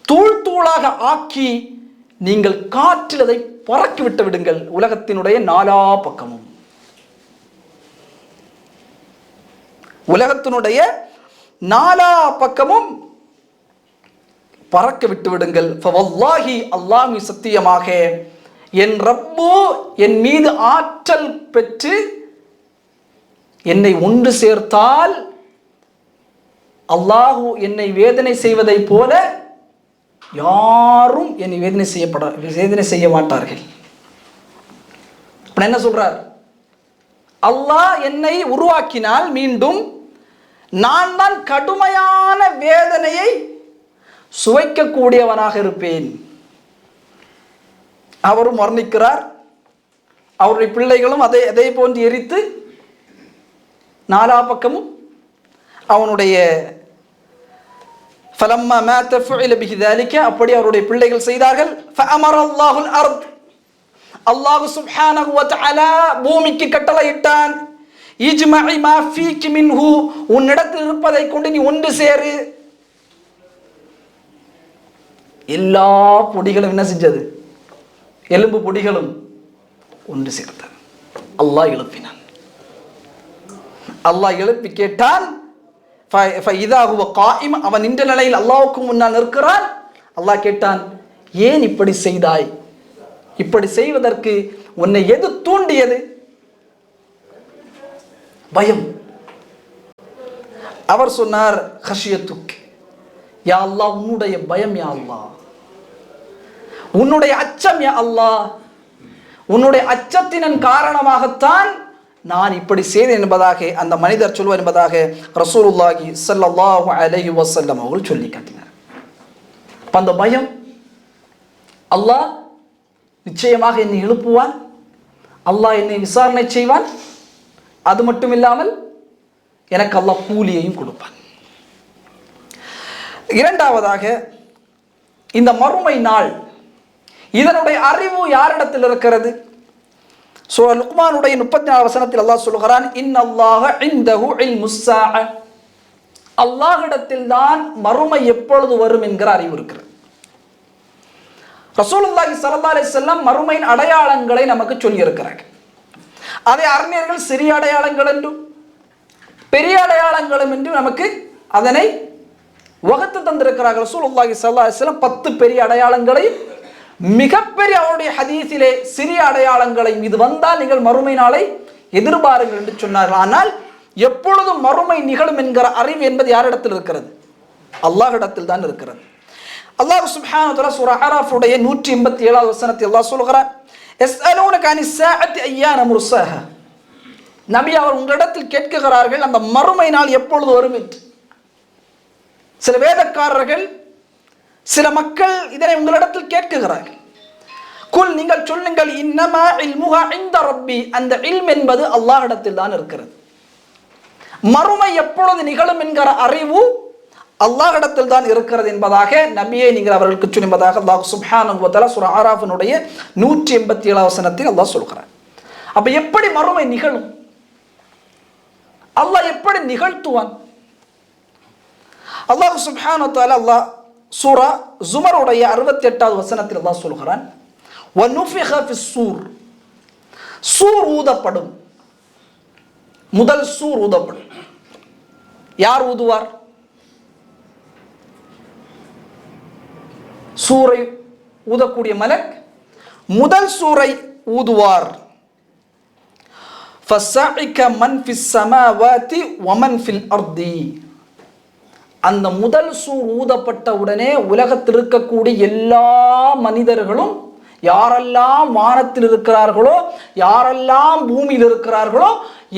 தூள் தூளாக ஆக்கி நீங்கள் காற்றில் அதை பறக்கி விட்டு விடுங்கள், உலகத்தினுடைய நாலா பக்கமும், உலகத்தினுடைய நாலா பக்கமும் பறக்க விட்டு விடுங்கள். ஃபவல்லாஹி, அல்லாஹ் சத்தியமாக, என் ரப்பு என் மீது ஆற்றல் பெற்று என்னை ஒன்று சேர்த்தால் அல்லாஹ் என்னை வேதனை செய்வதை போல யாரும் என்னை வேதனை செய்ய மாட்டார்கள். என்ன சொல்றார்? அல்லாஹ் என்னை உருவாக்கினால் மீண்டும் நான் தான் கடுமையான வேதனையை சுவைக்கக்கூடியவனாக இருப்பேன். அவரும் வர்ணிக்கிறார், அவருடைய பிள்ளைகளும் அதே போன்று எரித்து நாலா பக்கமும் அவனுடைய ஃபலம்மா மாத ஃபுஇல பிஹி ذلك, அப்படி அவருடைய பிள்ளைகள் செய்தார்கள். ஃபஅமர அல்லாஹுல் அர்த், அல்லாஹ் சுப்ஹானஹு வ தஆலா பூமிக்கு கட்டளையிட்டான், இஜ்மஇ மா ஃபீகி மின்ஹு, உன்னிடத்தில் இருப்பதை கொண்டு நீ ஒன்று சேரு. எல்லா பொடிகளும் என்ன செஞ்சது? எலும்பு பொடிகளும் ஒன்று சேர்த்தது. அல்லாஹ் எழுப்பினான். அல்லாஹ் எழுப்பி கேட்டான், அவன் நின்ற நிலையில் அல்லாஹ்வுக்கு முன்னால் நிற்கிறான். அல்லாஹ் கேட்டான், ஏன் இப்படி செய்தாய்? இப்படி செய்வதற்கு உன்னை எது தூண்டியது? பயம். அவர் சொன்னார், ஹஷியத்துக், யா அல்லாஹ், உன்னுடைய பயம் யா அல்லாஹ், உன்னுடைய அச்சம் யா அல்லாஹ், உன்னுடைய அச்சத்தின் காரணமாகத்தான் நான் இப்படி செய்தேன் என்பதாக அந்த மனிதர் சொல்வார் என்பதாக ரசூலுல்லாஹி ஸல்லல்லாஹு அலைஹி வஸல்லம் அவர்கள் சொல்லி காட்டினார். அந்த பயம், அல்லாஹ் நிச்சயமாக என்னை எழுப்புவான், அல்லாஹ் என்னை விசாரணை செய்வான், அது மட்டும் இல்லாமல் எனக்கு அல்லாஹ் கூலியையும் கொடுப்பான். இரண்டாவதாக, இந்த மறுமை நாள், இதனுடைய அறிவு யாரிடத்தில் இருக்கிறது? சூரா லுக்மானுடைய 34 வசனத்தில் அல்லாஹ் சொல்கிறான், இன்னல்லாஹ இன்தஹு இல்முஸ் ஸாஅ, அல்லாஹ்விடத்தில் தான் மறுமை எப்பொழுது வரும் என்கிற அறிவு இருக்கிறது. ரசூலுல்லாஹி ஸல்லல்லாஹு அலைஹி வஸல்லம் மறுமையின் அடையாளங்களை நமக்கு சொல்லி இருக்கிறார்கள். அதை அறிஞர்கள் சிறிய அடையாளங்கள் என்றும் பெரிய அடையாளங்களும் என்று நமக்கு அதனை வகுத்து தந்திருக்கிறார்கள். ரசூலுல்லாஹி ஸல்லல்லாஹு அலைஹி வஸல்லம் 10 பெரிய அடையாளங்களை, மிகப்பெரிய அவருடைய ஹதீஸிலே சிறிய அடையாளங்களை, இது வந்தால் நீங்கள் மறுமை நாளை எதிர்பாருங்கள் என்று சொன்னார்கள். ஆனால் எப்பொழுதும் மறுமை நிகழும் என்கிற அறிவு என்பது யாரிடத்தில் இருக்கிறது? அல்லாஹ்விடத்தில் தான் இருக்கிறது. அல்லாஹ் சுப்ஹானஹு வ தஆலா சூரா அராஃபுடைய 187வது வசனத்தில் அல்லாஹ் சொல்கிறான், யஸ்அலூனக அனிஸ் ஸாஅத்தி அய்யான முர்ஸாஹா. நபி அவர் உங்களிடத்தில் கேட்கிறார்கள் அந்த மறுமை நாள் எப்பொழுது வரும் என்று. சில வேதக்காரர்கள், சில மக்கள் இதனை உங்களிடத்தில் கேட்கிறார்கள். குல், நீங்கள் சொல்லுங்கள், இன்னமா இல்முஹா இன்த ரப்பி, அந்த இல்ம் என்பது அல்லாஹ்விடத்தில் தான் இருக்கிறது. மறுமை எப்பொழுது நிகழும் என்கிற அறிவு அல்லாஹ்விடத்தில் தான் இருக்கிறது என்பதாக நபியை நீங்கள் அவர்களுக்கு சொல்லுவதாக அல்லாஹ் சுப்ஹானஹு வ தஆலா சூரா ஆராஃபினுடைய 187வது வசனத்தில் அல்லாஹ் சொல்கிறார். அப்ப எப்படி மறுமை நிகழும்? அல்லாஹ் எப்படி நிகழ்த்துவான்? அல்லாஹ் சுப்ஹானஹு வ தஆலா அல்லாஹ் சூரா ஜுமருடைய 68வது வசனத்தில் அல்லாஹ் சொல்கிறான், வனுஃபிஹ ஃபிஸ்ஸூர், சூர் ஊதப்படும். முதல் சூர் ஊதப்படும். யார் ஊதுவார்? சூரை ஊதக்கூடிய மலக் முதல் சூரை ஊதுவார். ஃபஸஇக மன் ஃபிஸ் ஸமாவாதி வமன் ஃபில் அர்தி. அந்த முதல் சூர் ஊதப்பட்ட உடனே உலகத்தில் இருக்கக்கூடிய எல்லா மனிதர்களும், யாரெல்லாம் வானத்தில் இருக்கிறார்களோ, யாரெல்லாம் பூமியில் இருக்கிறார்களோ,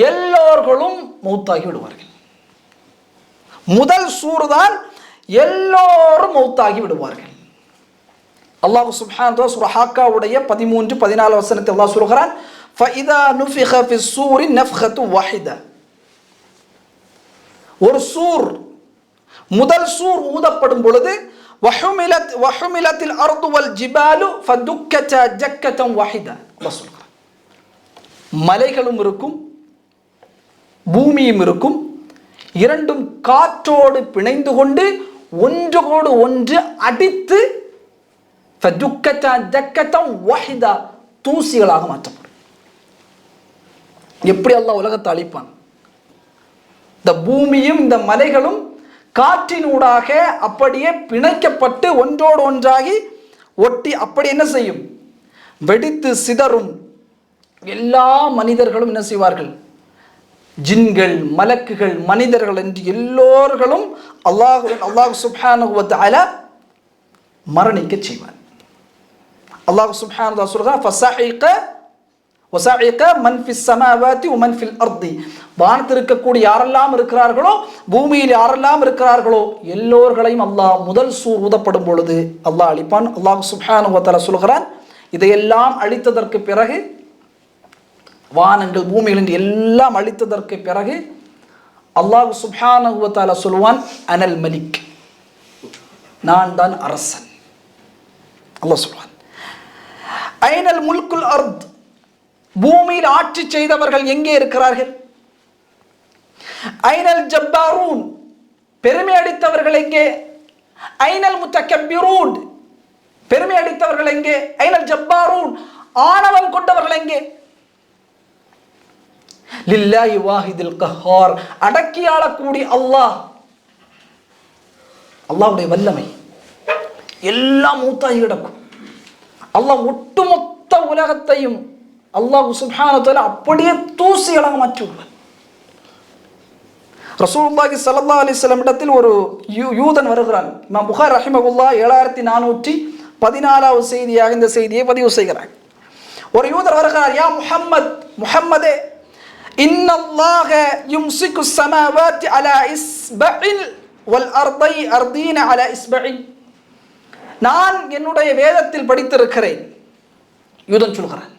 எல்லோர்களும் மௌத்தாகி விடுவார்கள். முதல் சூர் தான், எல்லோரும் மௌத்தாகி விடுவார்கள். அல்லாஹ் சுப்ஹானஹு வ தஆலா சூரா ஹாக்காவுடைய 13-14 வசனத்தில் அல்லாஹ் சொல்கிறான், ஃபஇதா நுஃபிக ஃபிஸ்ஸூரி நஃப்கத்து வாஹிதா. ஒரு சூர், முதல் சூர் ஊதப்படும் பொழுது வஹுமிலத்தில் அர்து வல் ஜிபாலு ஃபதுக்கதா ஜக்கதன் வாஹிதா. அல்லாஹ் சொல்கிறான், மலைகளும் இருக்கும், பூமியும் இருக்கும், இரண்டும் காற்றோடு பிணைந்து கொண்டு ஒன்றோடு ஒன்று அடித்து தூசிகளாக மாற்றப்படும். எப்படி அல்லாஹ் உலகத்தை அழிப்பான்? இந்த பூமியும் இந்த மலைகளும் காற்றினூடாக அப்படியே பிணைக்கப்பட்டு ஒன்றோடு ஒன்றாகி ஒட்டி அப்படி என்ன செய்யும்? வெடித்து சிதறும். எல்லா மனிதர்களும் என்ன செய்வார்கள்? ஜின்கள், மலக்குகள், மனிதர்கள் என்று எல்லோர்களும் அல்லாஹ் சுப்ஹானஹு வ தஆலா மரணிக்க செய்வார். அல்லாஹ் சுப்ஹானஹு வ தஆலா சொல்றார், ஃபஸஇக மன் ஃபிஸ் ஸமாவாதி வ மன் ஃபில் அர்தி. வானத்தில் இருக்கக்கூடிய யாரெல்லாம் இருக்கிறார்களோ, பூமியில் யாரெல்லாம் இருக்கிறார்களோ, எல்லோர்களையும் அல்லாஹ் முதல் சூர் ஊதப்படும் பொழுது அல்லாஹ் அழிப்பான். அல்லாஹ் சுப்ஹானஹு வ தஆலா சொல்கிறான், இதையெல்லாம் அழித்ததற்கு பிறகு, வானங்கள் பூமிகள் என்று எல்லாம் அழித்ததற்கு பிறகு அல்லாஹ் சுப்ஹானஹு வ தஆலா சொல்வான், அனல் மலிக், நான் தான் அரசன். அல்லாஹ் சொல்வான், ஐனல் முல்குல் அர்த், பூமியில் ஆட்சி செய்தவர்கள் எங்கே இருக்கிறார்கள்? ஐனல் ஜப்பாரூன், பெருமை அடித்தவர்கள் எங்கே? ஐனல் முத்தக்கப்பிரூன், பெருமை அடித்தவர்கள் எங்கே? ஐனல் ஜப்பாரூன், ஆணவம் கொண்டவர்கள் எங்கே? லில்லாஹி வாஹிதுல் கஹார், அடக்கி ஆளக்கூடிய அல்லாஹ், அல்லாஹ்வுடைய வல்லமை எல்லாம் மூத்தாகி கிடக்கும். அல்லாஹ் ஒட்டுமொத்த உலகத்தையும் அல்லாஹ் சுப்ஹானஹு வ தஆலா அப்படியே தூசிகளாக மாற்றி விடுவார். ரசூலுல்லாஹி ஸல்லல்லாஹு அலைஹி வஸல்லம் இடத்தில் ஒரு யூதன் வருகிறான். இமாம் புகாரி ரஹிமஹுல்லாஹ் 7414வது செய்தியாக இந்த செய்தியை பதிவு செய்கிறார். ஒரு யூதர் வருகிறார், யா முஹம்மத், முஹம்மதே, இன்னல்லாஹ யும்சிகு ஸமாவாதி அலா இஸ்பஇல் வல் அர்தீன அலா இஸ்பஇல். நான் என்னுடைய வேதத்தில் படித்திருக்கிறேன். யூதன் சொல்கிறான்,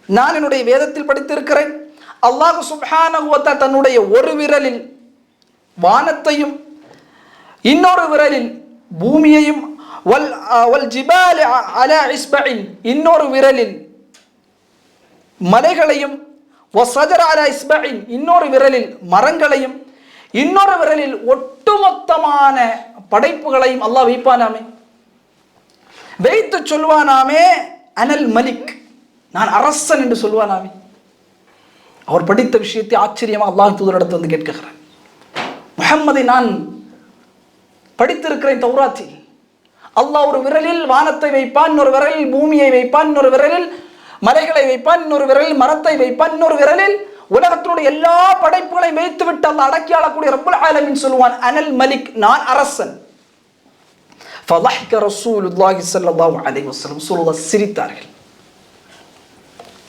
நான் என்னுடைய வேதத்தில் படித்திருக்கிறேன், அல்லாஹ் சுப்ஹானஹு வ தஆலா தன்னுடைய ஒரு விரலில் வானத்தையும் இன்னொரு விரலில் பூமியையும் வல் ஜிபால் அலா இஸ்பஇன், இன்னொரு விரலில் மலைகளையும், வஸஜர அலா இஸ்பஇன், இன்னொரு விரலில் மரங்களையும், இன்னொரு விரலில் ஒட்டுமொத்தமான படைப்புகளையும் அல்லாஹ் வைப்பானாமே, வைத்து சொல்வானாமே, அனல் மலிக், நான் அரசன் என்று சொல்வானாமே. அவர் படித்த விஷயத்தை ஆச்சரியமாக அல்லாஹ் தூதரிடத்தில் வந்து கேட்கிறார், முஹம்மதை நான் படித்திருக்கிறேன் தௌராத்தில், அல்லாஹ் ஒரு விரலில் வானத்தை வைப்பான், இன்னொரு விரலில் பூமியை வைப்பான், இன்னொரு விரலில் மலைகளை வைப்பான், இன்னொரு விரலில் மரத்தை வைப்பான், இன்னொரு விரலில் உலகத்தினுடைய எல்லா படைப்புகளையும் வைத்து விட்டு அல்லாஹ் அடக்கி ஆளக்கூடிய ரப்புல் ஆலமீன் சொல்வான், அனல் மலிக், நான் அரசன். ஃபضஹக ரசூலுல்லாஹி ஸல்லல்லாஹு அலைஹி வஸல்லம், ரசூலுல்லாஹ் சிரித்தார்கள்.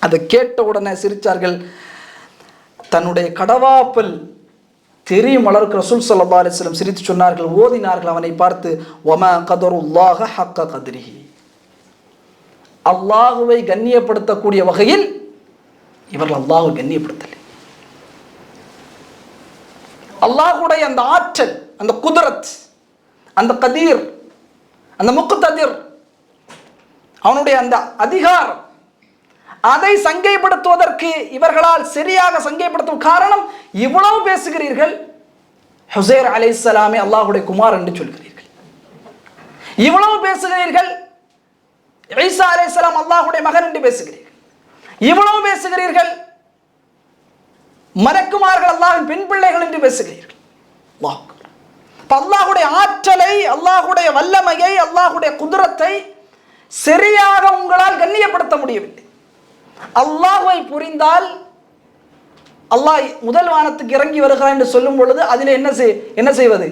அதை கேட்ட உடனே சிரித்தார்கள். தன்னுடைய கடவாப்பல் தெரியும் அளவுக்கு ரசூல் ஸல்லல்லாஹு அலைஹி வஸல்லம் சிரித்து சொன்னார்கள், ஓதினார்கள் அவனை பார்த்து, வமா கதருல்லாஹ ஹக்க கத்ரிஹி, அல்லாஹுவை கண்ணியப்படுத்தக்கூடிய வகையில் இவர்கள் அல்லாஹ்வை கண்ணியப்படுத்தலை. அல்லாஹுடைய அந்த ஆற்றல், அந்த குதரத், அந்த கதீர், அந்த முக்ததிர், அவனுடைய அந்த அதிகாரம், அதை சங்கைப்படுத்துவதற்கு இவர்களால் சரியாக சங்கைப்படுத்தும் காரணம், இவ்வளவு பேசுகிறீர்கள், ஹுசைர் அலைஹிஸ்ஸலாமே அல்லாஹுடைய குமார் என்று சொல்கிறீர்கள், இவ்வளவு பேசுகிறீர்கள், ஈசா அலைஹிஸ்ஸலாம் அல்லாஹுடைய மகன் என்று பேசுகிறீர்கள், இவ்வளவு பேசுகிறீர்கள், மலக்குமார்கள் அல்லாஹ்வின் பெண் பிள்ளைகள் என்று பேசுகிறீர்கள். அல்லாஹுடைய ஆற்றலை, அல்லாஹுடைய வல்லமையை, அல்லாஹுடைய குதிரத்தை சரியாக உங்களால் கண்ணியப்படுத்த முடியவில்லை. அல்லாஹ்வை புரிந்தால், அல்லாஹ் முதல் வானத்துக்கு இறங்கி வருகிறான் என்று சொல்லும் பொழுது அதில் என்ன செய்வது?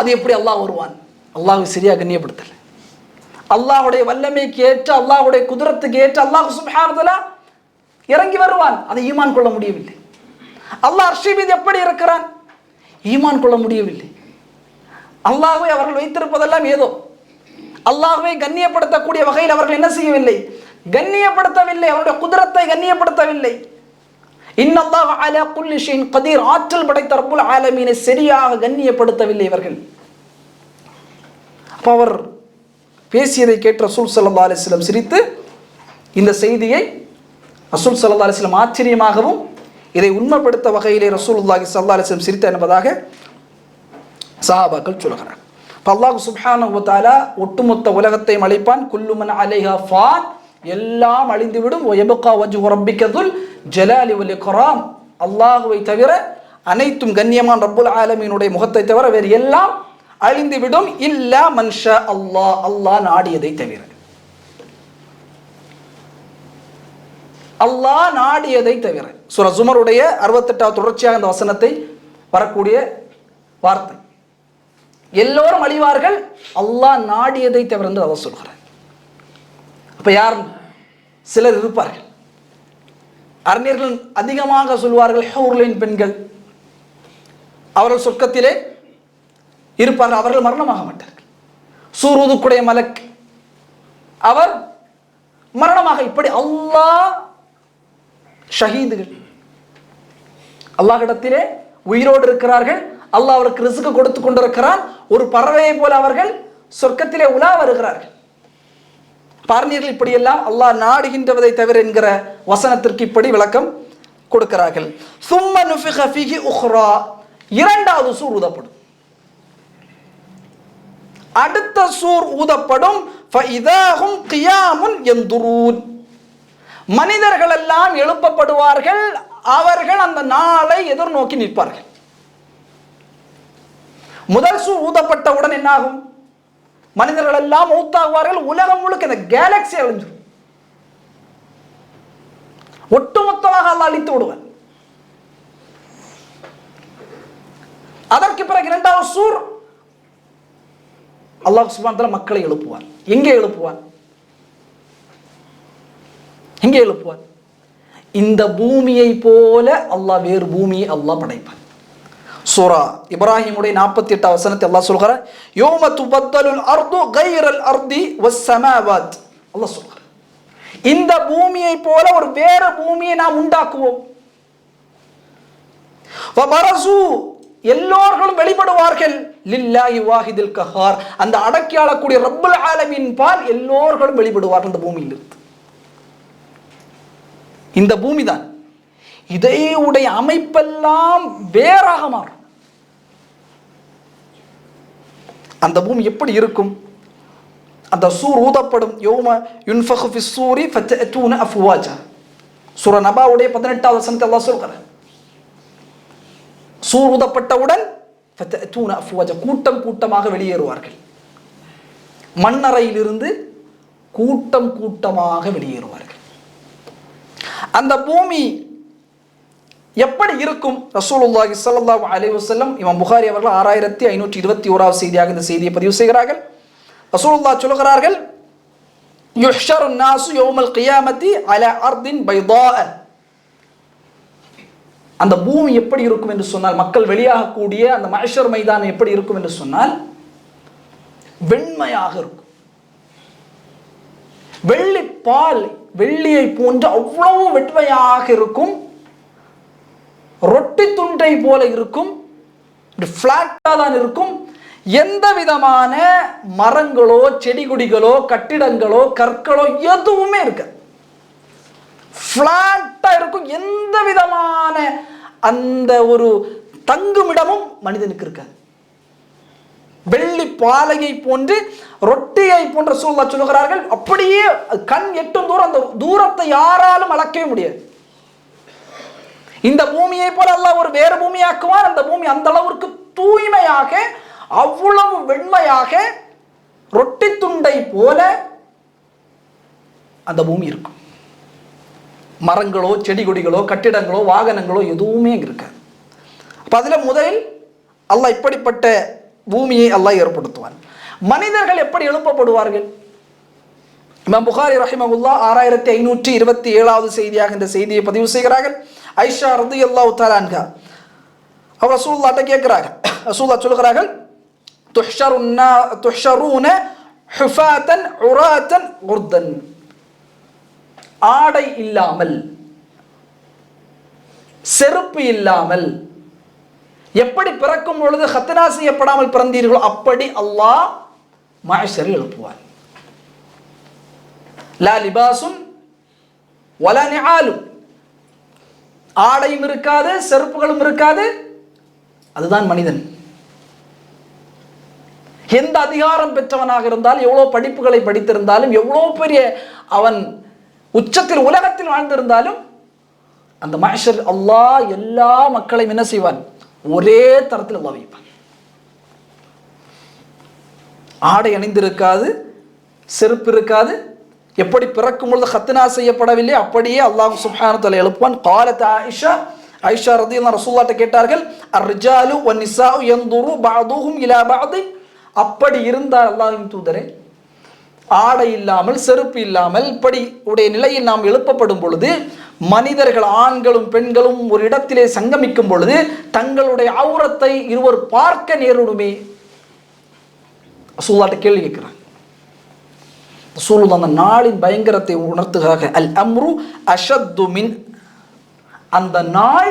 அது எப்படி அல்லாஹ் வருவான்? அல்லாஹ்வை சரியாக கண்ணியப்படுத்தல. அல்லாஹுடைய வல்லமைக்கு ஏற்ற, அல்லாஹுடைய குதிரத்துக்கு ஏற்ற அல்லாஹ் சுப்ஹானஹு வ தஆலா இறங்கி வருவான், அதை ஈமான் கொள்ள முடியவில்லை. அல்லாஹ் அர்ஷ் மீது எப்படி இருக்கிறான்? ஈமான் கொள்ள முடியவில்லை. அல்லாஹ்வை அவர்கள் வைத்திருப்பதெல்லாம் ஏதோ, அல்லாஹ்வை கண்ணியப்படுத்தக்கூடிய வகையில் அவர்கள் என்ன செய்யவில்லை? கண்ணியப்படுத்தவில்லை. அவருடைய குதிரத்தை கண்ணியப்படுத்தவில்லை. இன்னல்லாஹு அலா குல்லி ஷைஇன் கதீர், ஆற்றல் படைத்த ரப்புல் ஆலமீனை சரியாக கண்ணியப்படுத்தவில்லை இவர்கள். அப்போ அவர் பேசியதை கேட்ட ரசூல் ஸல்லல்லாஹு அலைஹி வஸல்லம் சிரித்து, இந்த செய்தியை ரசூல் ஸல்லல்லாஹு அலைஹி வஸல்லம் ஆச்சரியமாகவும் இதை உண்மைப்படுத்த வகையிலே ரசூலுல்லாஹி ஸல்லல்லாஹு அலைஹி வஸல்லம் சிரித்த என்பதாக சஹாபாக்கள் சொல்கிறார். இப்போ அல்லாஹ் சுப்ஹானஹு வ தஆலா ஒட்டுமொத்த உலகத்தையும் அழிப்பான். குல்லு மன் அலைஹா ஃபான், எல்லாம் அழிந்துவிடும். வயபகா வஜ்ஹு ரப்பிக துல் ஜலாலி வல் இக்ராம், அல்லாஹ்வை தவிர அனைத்தும் கண்ணியமான ரப்புல் ஆலமீனுடைய முகத்தை தவிர வேறு எல்லாம் அழிந்துவிடும். இல்லா மன் ஷா அல்லாஹ், அல்லாஹ் நாடியதை தவிர, அல்லாஹ் நாடியதை தவிர. சூரா ஜுமருடைய 68வது தொடர்ச்சியாக இந்த வசனத்தை வரக்கூடிய வார்த்தை, எல்லோரும் அழிவார்கள், அல்லாஹ் நாடியதை தவிர என்று அவர் சொல்கிறார். அப்ப யார்? சிலர் இருப்பார்கள், அறிஞர்கள் அதிகமாக சொல்வார்கள், ஹூர்லின் பெண்கள், அவர்கள் சொர்க்கத்திலே இருப்பார்கள், அவர்கள் மரணமாக மாட்டார்கள். சூரூதுக்குடைய மலக், அவர் மரணமாக, இப்படி அல்லாஹ் ஷஹீதுகள் அல்லாஹ்விடத்திலே உயிரோடு இருக்கிறார்கள். அல்லாஹ் அவருக்கு ரிஸ்க் கொடுத்து கொண்டிருக்கிறான். ஒரு பறவையை போல அவர்கள் சொர்க்கத்திலே உலா வருகிறார்கள். பார்னீர்கள் இப்படியெல்லாம் அல்லாஹ் நாடுகின்றவதை தவிர என்கிற வசனத்திற்கு இப்படி விளக்கம் கொடுக்கிறார்கள். சும்ம நுஃபிக ஃபீஹி உக்ரா, இரண்டாவது சூர் ஊதப்படும். அடுத்த சூர் ஊதப்படும். ஃபஇதாஹும் கியாமுன் யன்துரூன், மனிதர்கள் எல்லாம் எழுப்பப்படுவார்கள், அவர்கள் அந்த நாளை எதிர்நோக்கி நிற்பார்கள். முதல் சூர் ஊதப்பட்டவுடன் என்னாகும்? மனிதர்கள் எல்லாம் மௌத்தாகுவார்கள். உலகம் முழுக்க இந்த கேலக்சி அழிஞ்சிடும், ஒட்டுமொத்தமாக அல்லாஹ் அழித்து விடுவான். அதற்கு பிறகு இரண்டாவது சூர், அல்லாஹ் சுப்ஹானஹு வ தஆலா மக்களை எழுப்புவான். எங்கே எழுப்புவான்? எங்கே எழுப்புவான்? இந்த பூமியை போல அல்லாஹ் வேறு பூமியை அல்லாஹ் படைப்பான். சூரா இப்ராஹிமுடைய 48வது வசனத்தை அல்லாஹ் சொல்கிறார், யௌம துபத்தலுல் அர்து கைரல் அர்தி வஸ் ஸமாவாத். அல்லாஹ் சொல்கிறார், இந்த பூமியை போல ஒரு வேறு பூமியை நாம் உண்டாக்குவோம். வபரசு, எல்லோர்களும் வெளிப்படுவார்கள். லில்லாஹி வாஹிதுல் கஹார், அந்த அடக்கி ஆளக்கூடிய ரப்புல் ஆலமீன் பால் எல்லோர்களும் வெளிப்படுவார்கள் அந்த பூமியில் இருந்து. இந்த பூமி தான், இதையுடைய அமைப்பெல்லாம் வேறாக மாறும். அந்த பூமி எப்படி இருக்கும்? அந்த சூர் ஊதப்படும். யௌம யுன்ஃபகு ஃபிஸ் சூரி ஃபதஅதூன அஃப்வாஜா. சூரா நபாவுடைய 18வது வசனத்தை அல்லாஹ் சொல்கிறார். சூர் ஊதப்பட்டவுடன் ஃபதஅதூன அஃப்வாஜா, கூட்டம் கூட்டமாக வெளியேறுவார்கள். மண்ணறையிலிருந்து கூட்டம் கூட்டமாக வெளியேறுவார்கள். அந்த பூமி எப்படி இருக்கும்? ரசூலுல்லாஹி ஸல்லல்லாஹு அலைஹி வஸல்லம், இமாம் புகாரி அவர்கள் 6521வது செய்தியாக இந்த செய்தியை பதிவு செய்கிறார்கள். ரசூலுல்லாஹ் சொல்கிறார்கள், யுஹ்ஷரு நாசு யௌமல் கியாமத்தி அலா அர்தின் பைதாஅ. அந்த பூமி எப்படி இருக்கும் என்று சொன்னால், மக்கள் வெளியாகக்கூடிய அந்த மஹ்ஷர் மைதானம் எப்படி இருக்கும் என்று சொன்னால் வெண்மையாக இருக்கும். வெள்ளிப்பால், வெள்ளியை போன்று அவ்வளவு வெண்மையாக இருக்கும். ரொட்டி துண்டை போல இருக்கும். பிளாட்டா தான் இருக்கும். எந்த விதமான மரங்களோ செடி கொடிகளோ கட்டிடங்களோ கற்களோ எதுவுமே இருக்காது. பிளாட்டா இருக்கும். எந்த விதமான அந்த ஒரு தங்குமிடமும் மனிதனுக்கு இருக்காது. வெள்ளி பாலையை போன்று ரொட்டியை போன்ற சூழ்நிலை சொல்லுகிறார்கள். அப்படியே கண் எட்டும் தூரம், அந்த தூரத்தை யாராலும் அளக்கவே முடியாது. இந்த பூமியை போல அல்லாஹ் ஒரு வேறு பூமியாக்குவார். அந்த பூமி அந்த அளவிற்கு தூய்மையாக, அவ்வளவு வெண்மையாக, ரொட்டி துண்டை போல அந்த பூமி இருக்கும். மரங்களோ செடி கொடிகளோ கட்டிடங்களோ வாகனங்களோ எதுவுமே இருக்காது. அப்ப அதுல முதலில் அல்லாஹ் இப்படிப்பட்ட பூமியை அல்லாஹ் ஏற்படுத்துவான். மனிதர்கள் எப்படி எழுப்பப்படுவார்கள்? இமாம் புகாரி ரஹிமஹுல்லாஹ் 6527வது செய்தியாக இந்த செய்தியை பதிவு செய்கிறார்கள். ஐஷா ரலியல்லாஹு தஆலா அன்ஹா அவர் ரசூலுல்லாஹ்ட்ட கேட்கிறாங்க. ரசூலுல்லாஹ் சொல்கிறார்கள், துஹ்ஷரூன ஹுஃபாத்தன் உராத்தன் குர்தன். ஆடை இல்லாமல், செருப்பு இல்லாமல், எப்படி பிறக்கும் பொழுது ஹத்னா செய்யப்படாமல் பிறந்தீர்களோ அப்படி அல்லாஹ் மஹ்ஷரில் எழுப்புவார். லா லிபாசுன் வலா நிஆலுன். ஆடையும் இருக்காது, செருப்புகளும் இருக்காது. அதுதான் மனிதன். எந்த அதிகாரம் பெற்றவனாக இருந்தாலும், எவ்வளவு படிப்புகளை படித்திருந்தாலும், எவ்வளவு பெரிய அவன் உச்சத்தில் உலகத்தில் வாழ்ந்திருந்தாலும், அந்த மஹ்ஷர் அல்லாஹ் எல்லா மக்களையும் என்ன செய்வான்? ஒரே தரத்தில் அல்லாஹ் வைப்பான். ஆடை அணிந்திருக்காது, செருப்பு இருக்காது. எப்படி பிறக்கும் பொழுது ஹத்னா செய்யப்படவில்லை அப்படியே அல்லாஹ் சுப்ஹானஹு வ தஆலா எழுப்புவான். قالت عائشة, ஆயிஷா ரலியல்லாஹு ரசூலுல்லாஹ்ட்ட கேட்டார்கள், الرجال والنساء ينظر بعضهم الى بعض. அப்படி இருந்தால் அல்லாஹ்வின் தூதரே, ஆடை இல்லாமல் செருப்பு இல்லாமல் இப்படி உடைய நிலையில் நாம் எழுப்பப்படும் பொழுது, மனிதர்கள் ஆண்களும் பெண்களும் ஒரு இடத்திலே சங்கமிக்கும் பொழுது தங்களுடைய அவுரத்தை இருவர் பார்க்க நேரிடுமே. ரசூலுல்லாஹ்ட்ட கேள்வி கேட்கிறாங்க. ரசூலுல்லாஹ் அந்த நாளின் பயங்கரத்தை உணர்த்துகிறார்கள். அல் அம்ரு அஷத்து மின். அந்த நாள்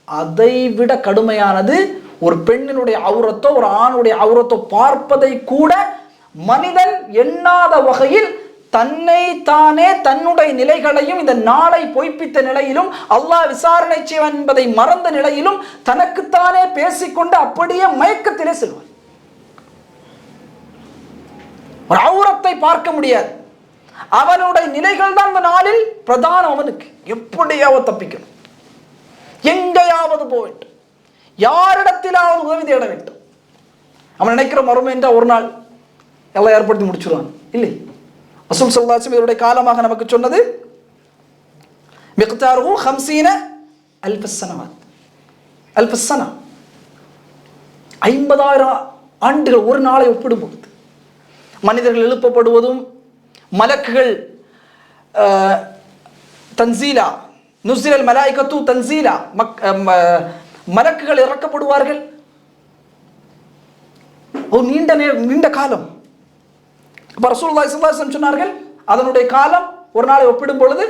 அதை விட கடுமையானது. ஒரு பெண்ணினுடைய அவுரத்தோ ஒரு ஆணுடைய அவுரத்தோ பார்ப்பதை கூட மனிதன் எண்ணாத வகையில் தன்னை தானே தன்னுடைய நிலைகளையும் இந்த நாளை பொய்ப்பித்த நிலையிலும் அல்லாஹ் விசாரணை செய்வான் என்பதை மறந்த நிலையிலும் தனக்குத்தானே பேசிக்கொண்டு அப்படியே மயக்கத்திலே செல்வான். ஒரு அவுரத்தை பார்க்க முடியாது. அவனுடைய நிலைகள் தான் அந்த நாளில் பிரதானம். அவனுக்கு எப்படியாவது தப்பிக்கணும், எங்கேயாவது போக வேண்டும், யாரிடத்திலாவது உதவி தேட வேண்டும். அவன் நினைக்கிற மறுமை என்ற ஒரு நாள் எல்லாம் ஏற்படுத்தி முடிச்சுடுவான். இல்லை, ரசூல் ஸல்லல்லாஹு அலைஹி வஸல்லம் இதனுடைய காலமாக நமக்கு சொன்னது, மிக்தாருஹு 50,000 சனவாத். 1000 சனா, 50,000 ஆண்டுகள். ஒரு நாளை ஒப்பிடும்போது மனிதர்கள் எழுப்பப்படுவதும், மலக்குகள் தன்சீலா, நுஸிலல் மலாயிகத்து தன்சீலா, மலக்குகள் இறக்கப்படுவார்கள். ஒரு நீண்ட காலம். அப்ப ரசூலுல்லாஹி ஸல்லல்லாஹு அலைஹி வஸல்லம் சொன்னார்கள், அதனுடைய காலம் ஒரு நாளை ஒப்பிடும் பொழுது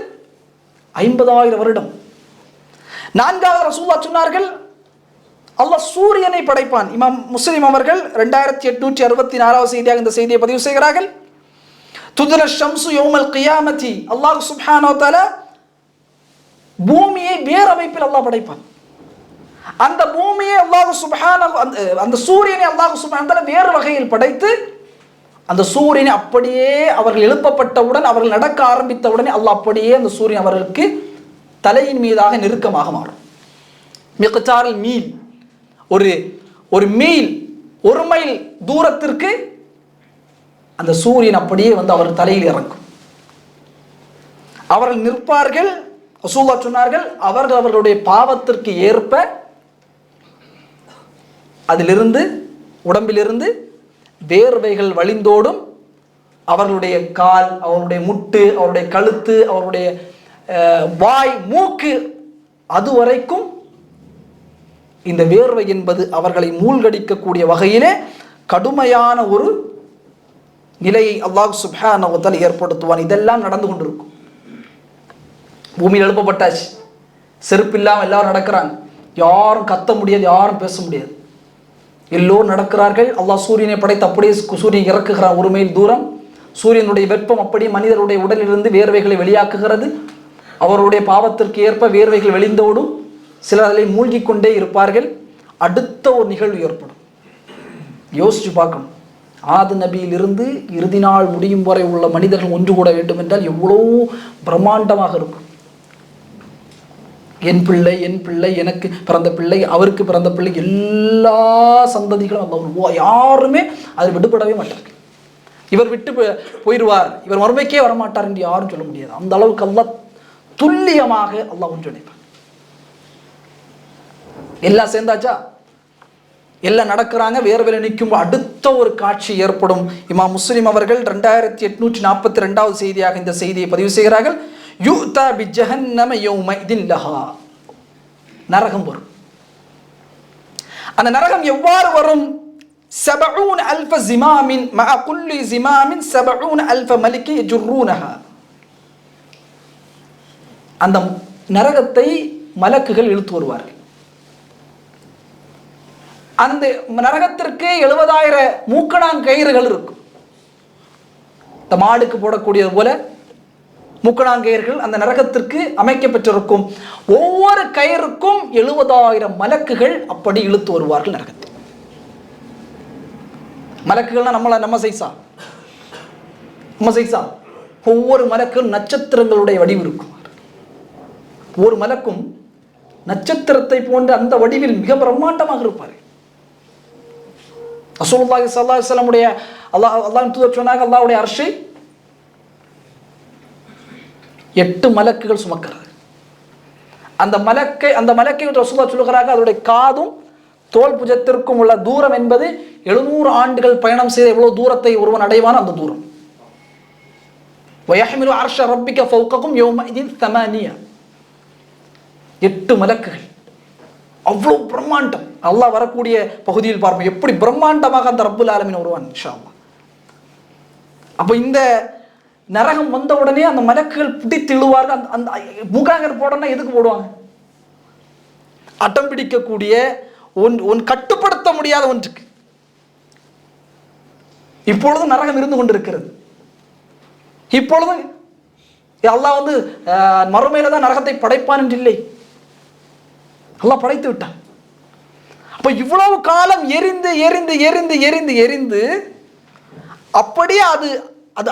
50,000 வருடம். நான்காவது ரசூலுல்லாஹ் சொன்னார்கள், அல்லாஹ் சூரியனை படைப்பான். இமாம் முஸ்லிம் அவர்கள் 2864வது செய்தியாக இந்த செய்தியை பதிவு செய்கிறார்கள். துதுல ஷம்சு யௌமல் கியாமத்தி. அல்லாஹ் சுப்ஹானஹு வ தஆலா பூமியை வேறு அமைப்பில் அல்லாஹ் படைப்பான். அந்த பூமியை அல்லாஹ் சுப்ஹானஹு, அந்த சூரியனை அல்லாஹ் சுப்ஹானஹு வ தஆலா வேறு வகையில் படைத்து, அந்த சூரியனை அப்படியே அவர்கள் எழுப்பப்பட்டவுடன், அவர்கள் நடக்க ஆரம்பித்தவுடனே அல்லாஹ் அப்படியே அந்த சூரியன் அவர்களுக்கு தலையின் மீதாக நெருக்கமாக மாறும். மிக்தாரில் மீல், ஒரு மீல், 1 மைல் தூரத்திற்கு அந்த சூரியன் அப்படியே வந்து அவர் தலையில் இறங்கும். அவர்கள் நிற்பார்கள், ரசூலுல்லாஹ் சொன்னார்கள், அவர்களுடைய பாவத்திற்கு ஏற்ப அதிலிருந்து உடம்பிலிருந்து வேர்வைகள் வழிந்தோடும். அவர்களுடைய கால், அவருடைய முட்டு, அவருடைய கழுத்து, அவருடைய வாய், மூக்கு, அதுவரைக்கும் இந்த வேர்வை என்பது அவர்களை மூழ்கடிக்கக்கூடிய வகையிலே கடுமையான ஒரு நிலையை அல்லாஹ் சுப்ஹானஹு வ தஆலா ஏற்படுத்துவான். இதெல்லாம் நடந்து கொண்டிருக்கும். பூமியில் எழுப்பப்பட்டாச்சு, செருப்பு இல்லாமல் எல்லாரும் நடக்கிறாங்க, யாரும் கத்த முடியாது, யாரும் பேச முடியாது, எல்லோரும் நடக்கிறார்கள். அல்லாஹ் சூரியனை படைத்து அப்படியே சூரியன் இறக்குகிறான் ஒரு மைல் தூரம். சூரியனுடைய வெப்பம் அப்படியே மனிதருடைய உடலிலிருந்து வேர்வைகளை வெளியாக்குகிறது. அவருடைய பாவத்திற்கு ஏற்ப வேர்வைகள் வெளிந்தோடும். சிலர் அதில் மூழ்கி கொண்டே இருப்பார்கள். அடுத்த ஒரு நிகழ்வு ஏற்படும். யோசிச்சு பார்க்கணும், ஆது நபியிலிருந்து இறுதி நாள் முடியும் வரை உள்ள மனிதர்கள் ஒன்று கூட வேண்டும் என்றால் எவ்வளோ பிரம்மாண்டமாக இருக்கும். என் பிள்ளை, என் பிள்ளை, எனக்கு பிறந்த பிள்ளை, அவருக்கு பிறந்த பிள்ளை, எல்லா சந்ததிகளும் அல்ல, யாருமே அதில் விடுபடவே மாட்டார்கள். இவர் விட்டு போயிடுவார், இவர் மறுமைக்கே வரமாட்டார் என்று யாரும் சொல்ல முடியாது. அந்த அளவுக்கு அல்லாஹ் துல்லியமாக அல்லாஹ் ஒன்றிணைப்பார். எல்லாம் சேர்ந்தாச்சா, எல்லாம் நடக்கிறாங்க. வேர்வையில நிற்கும் அடுத்த ஒரு காட்சி ஏற்படும். இமாம் முஸ்லிம் அவர்கள் 2842வது செய்தியாக இந்த செய்தியை பதிவு செய்கிறார்கள். யுதா பி ஜஹன்னம யௌமைதின் லஹா. நரகம் வரும். அந்த நரகம் எவ்வாறு வரும்? 70000 ஜிமாமின் மஅ குல்லி ஜிமாமின் 70000 மலிகி யஜுர்ரூனஹா. அந்த நரகத்தை மலக்குகள் இழுத்து வருவார்கள். அந்த நரகத்திற்கு 70000 மூக்கணாங்கயிறுகள் இருக்கும். இந்த மாடுக்கு போடக்கூடியது போல மூக்கணாங்கயிறுகள் அந்த நரகத்திற்கு அமைக்கப்பட்டிருக்கும். ஒவ்வொரு கயிறுக்கும் 70000 மலக்குகள் அப்படி இழுத்து வருவார்கள் நரகத்தில். மலக்குகள்னா நம்ம சைஸா? ஒவ்வொரு மலக்கும் நட்சத்திரங்களுடைய வடிவு இருக்கும். ஒரு மலக்கும் நட்சத்திரத்தை போன்ற அந்த வடிவில் மிக பிரம்மாண்டமாக இருப்பார். ரசூலுல்லாஹி ஸல்லல்லாஹு அலைஹி வஸல்லம் உடைய அல்லாஹ்வின் தூதர் சொன்னாங்க, அல்லாஹ்வுடைய அர்ஷை 8 மலக்குகள் சுமக்கிறது. அந்த மலக்கை ரசூலுல்லாஹ் சொல்லுகிறார்கள், அதனுடைய காதும் தோல் புஜத்திற்கும் உள்ள தூரம் என்பது 700 ஆண்டுகள் பயணம் செய்த எவ்வளவு தூரத்தை ஒருவன் அடைவான் அந்த தூரம். வயஹ்மிலு அர்ஷ ரப்பிக ஃபௌககும் யௌமஇதின் 8 மலக்குகள். அவ்வளவு பிரம்மாண்டம். அல்லாஹ் வரக்கூடிய பகுதியில் பார்ப்போம் எப்படி பிரம்மாண்டமாக அந்த ரப்புல் ஆலமீன் வருவான் இன்ஷா அல்லாஹ். அப்போ இந்த நரகம் வந்த உடனே அந்த மலக்குகள் பிடித்து இழுவார்கள். அந்த மூக்காங்கர் போடணும்னா எதுக்கு போடுவாங்க? அட்டம் பிடிக்கக்கூடிய ஒன் கட்டுப்படுத்த முடியாத ஒன்றுக்கு. இப்பொழுது நரகம் இருந்து கொண்டிருக்கிறது. இப்பொழுது அல்லாஹ் மறுமையில தான் நரகத்தை படைப்பான் என்று இல்லை, அல்லாஹ் படைத்து விட்டான். அப்ப இவ்வளவு காலம் எரிந்து எரிந்து எரிந்து எரிந்து எரிந்து அப்படியே அது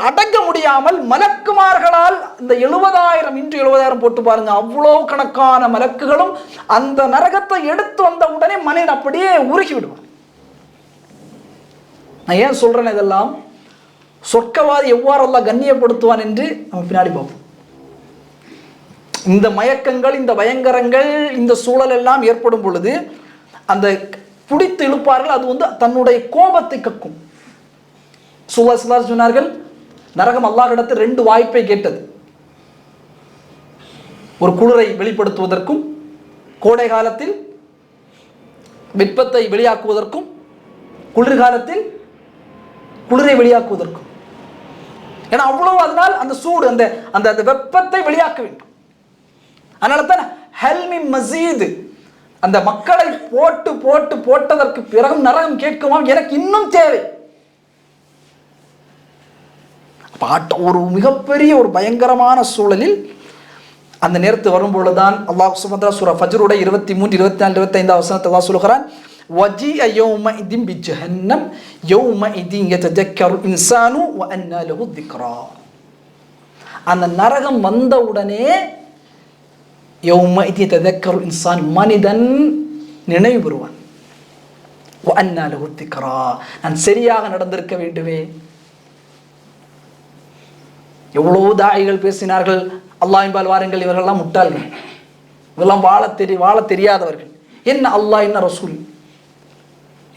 அடங்க முடியாமல் மலக்குமார்களால் இந்த 70000 இன்று 70000 போட்டு பாருங்க, அவ்வளவு கணக்கான மலக்குகளும் அந்த நரகத்தை எடுத்து வந்த உடனே மனிதன் அப்படியே உருகி விடுவான். நான் ஏன் சொல்றேன் இதெல்லாம்? சொர்க்கவாதி எவ்வாறு அல்லாஹ் கண்ணியப்படுத்துவான் என்று நம்ம பின்னாடி பார்ப்போம். இந்த மயக்கங்கள், இந்த பயங்கரங்கள், இந்த சூழல் எல்லாம் ஏற்படும் பொழுது அந்த பிடித்து இழுப்பார்கள். அது தன்னுடைய கோபத்தை கக்கும். சொன்னார்கள், நரகம் அல்லாஹ்விடத்தில் 2 வாய்ப்பை கேட்டது. ஒரு குளிரை வெளிப்படுத்துவதற்கும், கோடை காலத்தில் வெப்பத்தை வெளியாக்குவதற்கும், குளிர்காலத்தில் குளிரை வெளியாக்குவதற்கும். ஏன்னா அவ்வளவு அதனால் அந்த சூடு, அந்த வெப்பத்தை வெளியாக்க வேண்டும். அதனால தான் ஹல்மி மசீது, அந்த மக்களை போட்டதற்கு பிறகு நரகம் கேட்குமா, எனக்கு இன்னும் தேவை. ஒரு மிகப்பெரிய ஒரு பயங்கரமான சூழலில் அந்த நேரத்து வரும்பொழுதுதான் அல்லாஹ் சுப்ஹானஹு வ தஆலா சூரா ஃபஜ்ருடைய 23, 24, 25 வசனத்தை அல்லாஹ் சொல்கிறான், வஜீஅ யௌமஇதின் பிஜஹன்னம் யௌமஇதின் யதஜக்கரு இன்சானு வ அன்னா லஹு திக்ரா. அந்த நரகம் வந்தவுடனே யௌமஇதி யதஜக்கரு இன்சான், மனிதன் நினைவு பெறுவான். வ அன்னா லஹு திக்ரா, நான் சரியாக நடந்திருக்க வேண்டுமே. எவ்வளவு தாயிகள் பேசினார்கள், அல்லாஹ்வின்பால் வாருங்கள், இவர்கள்லாம் முட்டாள்கள், இவெல்லாம் வாழ தெரியாதவர்கள், என்ன அல்லாஹ் என்ன ரசூல்,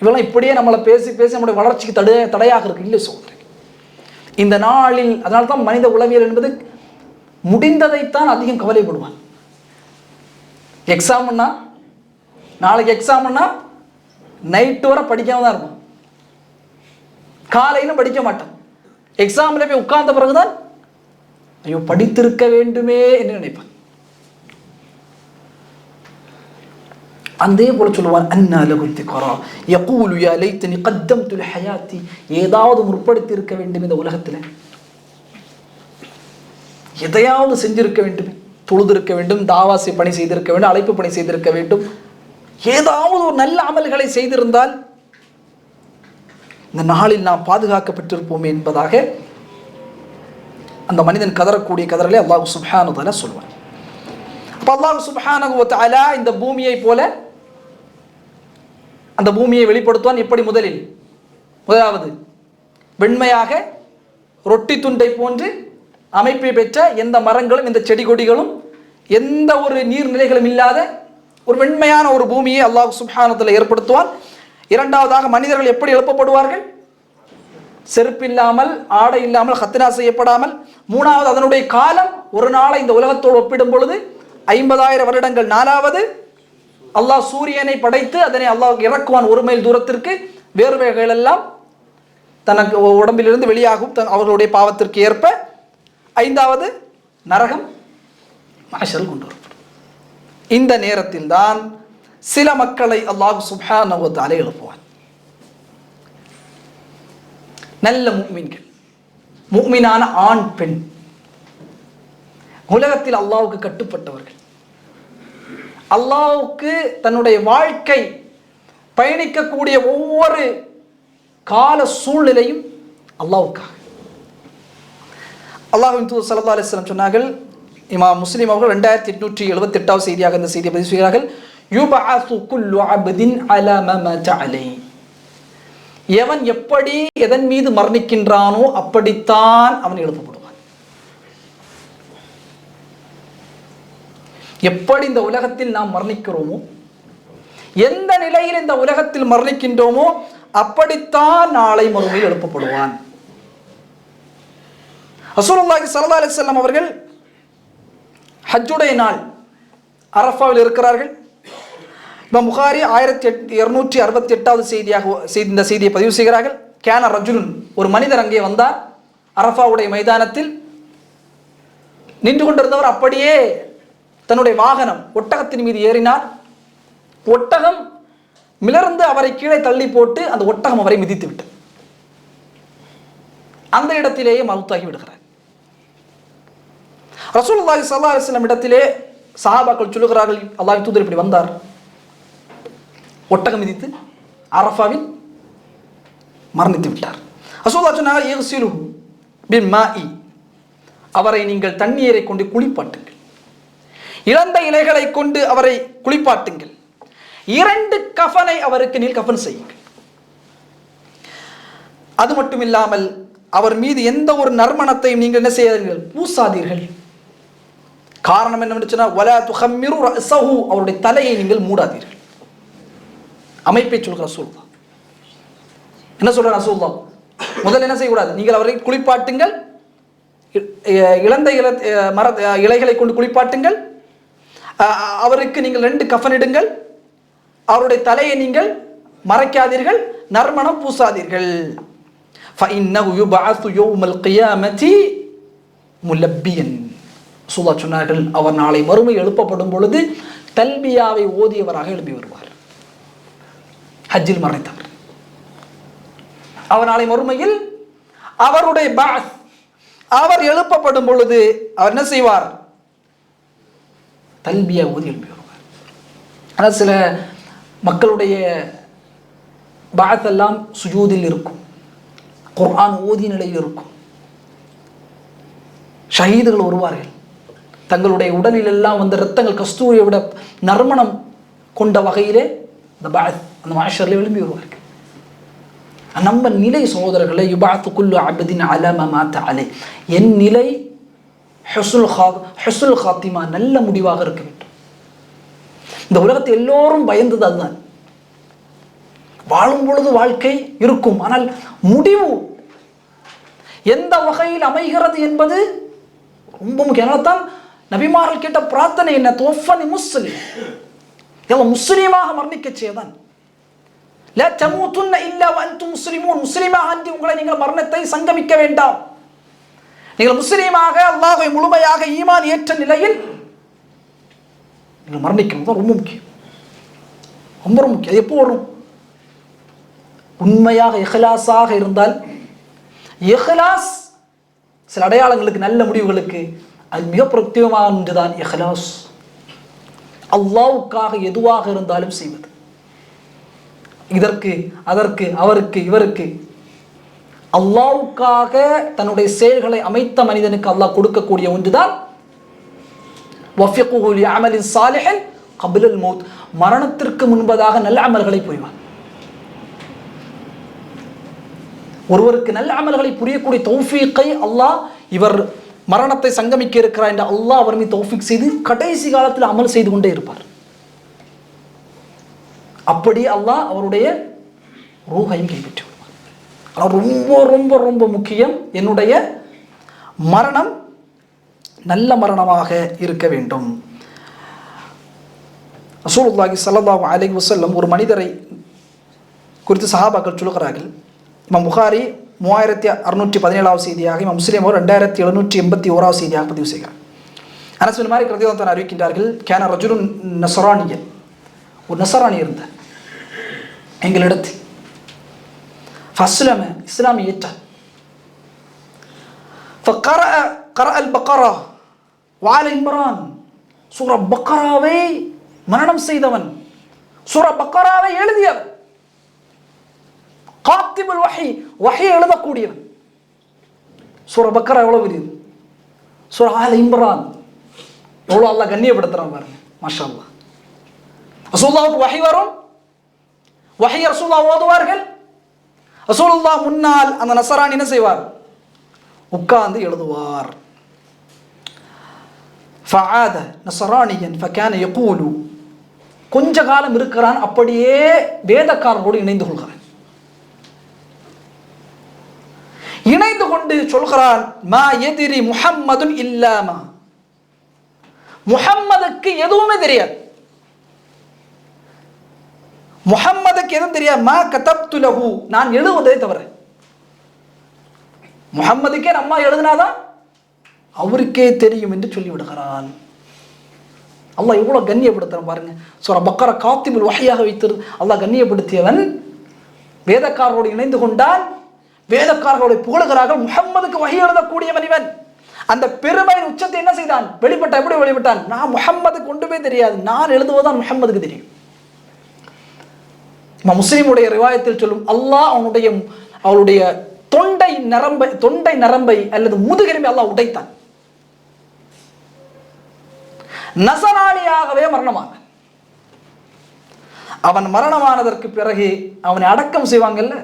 இவெல்லாம் இப்படியே நம்மளை பேசி பேசி நம்முடைய வளர்ச்சிக்கு தடையாக இருக்கு. இல்லை சொல்றேன் இந்த நாளில். அதனால தான் மனித உளவியல் என்பது முடிந்ததைத்தான் அதிகம் கவலைப்படுவான். எக்ஸாம்னா நாளைக்கு எக்ஸாம்னா நைட்டு வரை படிக்காம தான் இருப்பான், காலையிலும் படிக்க மாட்டான். எக்ஸாம்ல போய் உட்கார்ந்த பிறகுதான் ஐயோ படித்திருக்க வேண்டுமே என்று நினைப்பான். அதே போல சொல்லுவான், அன்னா லஹு திக்ரா யகூலு யா லைத்தனி கத்தம்து லிஹயாத்தி, ஏதாவது முற்படுத்தி இருக்க வேண்டும் இந்த உலகத்தில், எதையாவது செஞ்சிருக்க வேண்டும், தொழுதிருக்க வேண்டும், தாவாசி பணி செய்திருக்க வேண்டும், அழைப்பு பணி செய்திருக்க வேண்டும், ஏதாவது ஒரு நல்ல அமல்களை செய்திருந்தால் இந்த நாளில் நாம் பாதுகாக்கப்பட்டிருப்போம் என்பதாக அந்த மனிதன் கதறக்கூடிய கதறலை அல்லாஹ் சுப்ஹானஹு வ தஆலா சொல்வான். அப்போ அல்லாஹ் சுப்ஹானஹு வ தஆலா இந்த பூமியை போல அந்த பூமியை வெளிப்படுத்துவான். எப்படி? முதலாவது வெண்மையாக ரொட்டி துண்டை போன்று அமைப்பை பெற்ற எந்த மரங்களும் எந்த செடி கொடிகளும் எந்த ஒரு நீர்நிலைகளும் இல்லாத ஒரு வெண்மையான ஒரு பூமியை அல்லாஹ் சுப்ஹானஹு வ தஆலா ஏற்படுத்துவான். இரண்டாவதாக மனிதர்கள் எப்படி எழுப்பப்படுவார்கள்? செருப்பு இல்லாமல், ஆடை இல்லாமல், ஹத்னா செய்யப்படாமல். மூணாவது அதனுடைய காலம் ஒரு நாளை இந்த உலகத்தோடு ஒப்பிடும் பொழுது 50,000 வருடங்கள். நாலாவது அல்லாஹ் சூரியனை படைத்து அதனை அல்லாஹ் இறக்குவான் 1 மைல் தூரத்திற்கு. வேர்வைகள் எல்லாம் தனக்கு உடம்பிலிருந்து வெளியாகும் அவர்களுடைய பாவத்திற்கு ஏற்ப. ஐந்தாவது நரகம் மஹ்ஷரில் கொண்டு வரப்படும். இந்த நேரத்தில் தான் சில மக்களை அல்லாஹ் சுப்ஹானஹு வ தஆலா எழுப்புவான். நல்ல முஃமின்கள், முஃமினான ஆண் பெண், உலகத்தில் அல்லாஹ்வுக்கு கட்டுப்பட்டவர்கள், அல்லாஹ்வுக்கு தன்னுடைய வாழ்க்கை பயணிக்கக்கூடிய ஒவ்வொரு கால சூழ்நிலையும் அல்லாஹ்வுக்காக. அல்லாஹ்வின் தூதர் ஸல்லல்லாஹு அலைஹி வஸல்லம் சொன்னார்கள், இமாம் முஸ்லிம் அவர்கள் 2878வது செய்தியாக இந்த செய்தியை பதிவு செய்கிறார்கள், யுபஅஸு குல்லு அப்தின் அலா மா மாத அலைஹி, எவன் எப்படி எதன் மீது மரணிக்கின்றானோ அப்படித்தான் அவன் எழுப்பப்படுவான். எப்படி இந்த உலகத்தில் நாம் மரணிக்கிறோமோ, எந்த நிலையில் இந்த உலகத்தில் மரணிக்கின்றோமோ அப்படித்தான் நாளை மறுமையில் எழுப்பப்படுவான். ரசூலுல்லாஹி ஸல்லல்லாஹு அலைஹி வஸல்லம் அவர்கள் ஹஜ்ஜுடைய நாள் அரஃபாவில் இருக்கிறார்கள். இமாம் புகாரி 1268வது செய்தியாக இந்த செய்தியை பதிவு செய்கிறார்கள். கேன ரஜுலுன், ஒரு மனிதர் அங்கே வந்தார். அரஃபாவுடைய மைதானத்தில் நின்று கொண்டிருந்தவர் அப்படியே தன்னுடைய வாகனம் ஒட்டகத்தின் மீது ஏறினார். ஒட்டகம் மிளர்ந்து அவரை கீழே தள்ளி போட்டு அந்த ஒட்டகம் அவரை மிதித்து விட்டது. அந்த இடத்திலேயே மௌத்தாகி விடுகிறார். ரசூலுல்லாஹி ஸல்லல்லாஹு அலைஹி வஸல்லம் இடத்திலே சஹாபாக்கள் சொல்லுகிறார்கள், அல்லாஹ்வின் தூதர் இப்படி வந்தார், ஒட்டகம் மிதித்து அரஃபாவில் மரணித்து விட்டார். ரசூலுல்லாஹ் சொன்னாங்க, யக்ஸிலுஹு பில்மாஇ, அவரை நீங்கள் தண்ணீரை கொண்டு குளிப்பாட்டுங்கள், இழந்த இலைகளை கொண்டு அவரை குளிப்பாட்டுங்கள், 2 கஃனை அவருக்கு நீல் கஃன் செய்யுங்கள். அது மட்டும் இல்லாமல் அவர் மீது எந்த ஒரு நறுமணத்தையும் நீங்கள் என்ன செய்யாதீர்கள், பூசாதீர்கள். காரணம் என்னவென்று சொன்னால், வலா துஹம்மிரு ரஸஹு, அவருடைய தலையை நீங்கள் மூடாதீர்கள். அமைப்பை சொல்கிற ரசூலுல்லாஹ் என்ன சொல்ற ரசூலுல்லாஹ், முதல்ல என்ன செய்யக்கூடாது, நீங்கள் அவரை குளிப்பாட்டுங்கள், இழந்த இலைகளை கொண்டு குளிப்பாட்டுங்கள், அவருக்கு நீங்கள் 2 கஃன் இடுங்கள், அவருடைய தலையை நீங்கள் மறைக்காதீர்கள், நறுமணம் பூசாதீர்கள். ஃபஇன்னஹு யுபஅஸு யௌமல் கியாமத்தி முலப்பியன், ரசூலுல்லாஹ் சொன்னார்கள், அவர் நாளை மறுமை எழுப்பப்படும் பொழுது தல்பியாவை ஓதியவராக எழுப்பி வருவார். ஹஜ்ஜில் மரணித்தவர் அவர் நாளை மறுமையில் அவருடைய பாஸ், அவர் எழுப்பப்படும் பொழுது அவர் என்ன செய்வார், தல்பியா ஓதி எழுப்பி வருவார். ஆனால் சில மக்களுடைய பாஸ் எல்லாம் சுஜூதில் இருக்கும், குர்ஆன் ஓதிய நிலையில் இருக்கும். ஷஹீதுகள் வருவார்கள், தங்களுடைய உடலில் எல்லாம் வந்த இரத்தங்கள் கஸ்தூரியை விட நறுமணம் கொண்ட வகையிலே அந்த மஹ்ஷரில் எழும்பி வருவார்கள். நம்ம நிலை சகோதரர்களை, யுபஅஸு குல்லு அப்தின் அலா மா மாத அலைஹி, என் நிலை ஹுஸ்னுல் ஹாத்திமா, நல்ல முடிவாக இருக்க வேண்டும். இந்த உலகத்தை எல்லோரும் பயந்தது அதுதான். வாழும் பொழுது வாழ்க்கை இருக்கும், ஆனால் முடிவு எந்த வகையில் அமைகிறது என்பது ரொம்ப முக்கியம். அதனால்தான் நபிமார்கள் கேட்ட பிரார்த்தனை என்ன? தோஃபனி முஸ்லிம், முஸ்லீமாக மரணிக்க செய்யதான். லா தமூதுன்ன இல்லா வஅன்தும் முஸ்லிமூன், முஸ்லிமாக அன்றி உங்களை நீங்கள் மரணத்தை சங்கமிக்க வேண்டாம். நீங்கள் முஸ்லீமாக அல்லாஹ்வை முழுமையாக ஈமான் ஏற்ற நிலையில் நீங்கள் மரணிக்கணும். தான் ரொம்ப முக்கியம், ரொம்ப முக்கியம். அது எப்போ வரும்? உண்மையாக இஹ்லாஸாக இருந்தால். இஹ்லாஸ் சில அடையாளங்களுக்கு, நல்ல முடிவுகளுக்கு அது மிக பிரத்யேகமான ஒன்றுதான் இஹ்லாஸ். அல்லாஹ்வுக்காக எதுவாக இருந்தாலும் செய்வது, இதற்கு அதற்கு அவருக்கு இவருக்கு, அல்லாஹ்வுக்காக தன்னுடைய செயல்களை அமைத்த மனிதனுக்கு அல்லாஹ் கொடுக்கக்கூடிய ஒன்றுதான் வஃபிகுஹு லிஅமலின் ஸாலிஹின் கப்லல் மௌத், மரணத்திற்கு முன்பதாக நல்ல அமல்களை புரிவார். ஒருவருக்கு நல்ல அமல்களை புரியக்கூடிய தௌஃபீக்கை அல்லாஹ், இவர் மரணத்தை சங்கமிக்க இருக்கிறார் என்று அல்லாஹ் அவர் மீது தௌஃபீக் செய்து கடைசி காலத்தில் அமல் செய்து கொண்டே இருப்பார். அப்படி அல்லாஹ் அவருடைய ரூஹையும் கைப்பற்றி விடுவார். ஆனால் ரொம்ப ரொம்ப ரொம்ப முக்கியம், என்னுடைய மரணம் நல்ல மரணமாக இருக்க வேண்டும். ரசூலுல்லாஹி ஸல்லல்லாஹு அலைஹி வஸல்லம் ஒரு மனிதரை குறித்து சஹாபாக்கள் சொல்கிறார்கள். இமாம் புகாரி 3617 செய்தியாக, இமாம் முஸ்லிம் 2781 செய்தியாக பதிவு செய்கிறார். அனஸ் பின் மாலிக் ரலியல்லாஹு அன்ஹு அறிவிக்கின்றார்கள், கேன ரஜுலுன் நஸ்ரானியன், ஒரு நஸ்ரானி இருந்தார் எங்களிடத்தில். ஃபஸ்லம, இஸ்லாமை ஏற்றார். ஃபகரஅ அல்-பக்ரா வஆல இம்ரான், சூரா பக்ராவை மரணம் செய்தவன், சூரா பக்ராவை எழுதியவன், காத்திபுல் வஹி, வஹியை எழுதக்கூடியவன். சூரா பக்ரா எவ்வளவு பெரியது, சூரா ஆல இம்ரான் எவ்வளோ அல்லாஹ் கண்ணியப்படுத்துறான் பாருங்க, மாஷா அல்லாஹ். ரசூலுல்லாஹ்வுக்கு வஹி வரும், வஹியை ரசூலுல்லாஹ் ஓதுவார்கள். ரசூலுல்லாஹ் முன்னால் அந்த நஸரானி என்ன செய்வார்? உட்கார்ந்து எழுதுவார். ஃபஆத நஸரானியன் ஃபகான யகூலு, கொஞ்ச காலம் இருக்கிறான், அப்படியே வேதக்காரரோடு இணைந்து கொள்கிறான். இணைந்து கொண்டு சொல்கிறான், மா யதிரி முஹம்மதுன் இல்லாமா, முஹம்மதுக்கு எதுவுமே தெரியாது, முஹம்மதுக்கு எதுவும் தெரியாது. மா கதப்து லஹு, நான் எழுதுவதே தவிர. முஹம்மதுக்கே நம்ம எழுதினாதான் அவருக்கே தெரியும் என்று சொல்லிவிடுகிறான். அல்லாஹ் எவ்வளவு கண்ணியப்படுத்துறான் பாருங்க. சூரா பக்ரா காத்திபுல் வஹியாக வைத்து அல்லாஹ் கண்ணியப்படுத்தியவன் வேதக்காரரோடு இணைந்து கொண்டான். வேதக்காரர்களை புகழுகிறார்கள், முஹம்மதுக்கு வஹி எழுதக்கூடியவன் இவன். அந்த பெருமையின் உச்சத்தை என்ன செய்தான்? வெளிப்பட்ட. எப்படி வெளிப்பட்டான்? நான் முஹம்மதுக்கு ஒன்றுமே தெரியாது, நான் எழுதுவதுதான் முஹம்மதுக்கு தெரியும். முஸ்லிமுடைய ரிவாயத்தில் சொல்லும், அல்லாஹ் அவனுடைய தொண்டை நரம்பை அல்லது முதுகெலும்பை அல்லாஹ் உடைத்தான். நஸரானியாகவே மரணமான அவன் மரணமானதற்கு பிறகு அவனை அடக்கம் செய்வாங்கல்ல,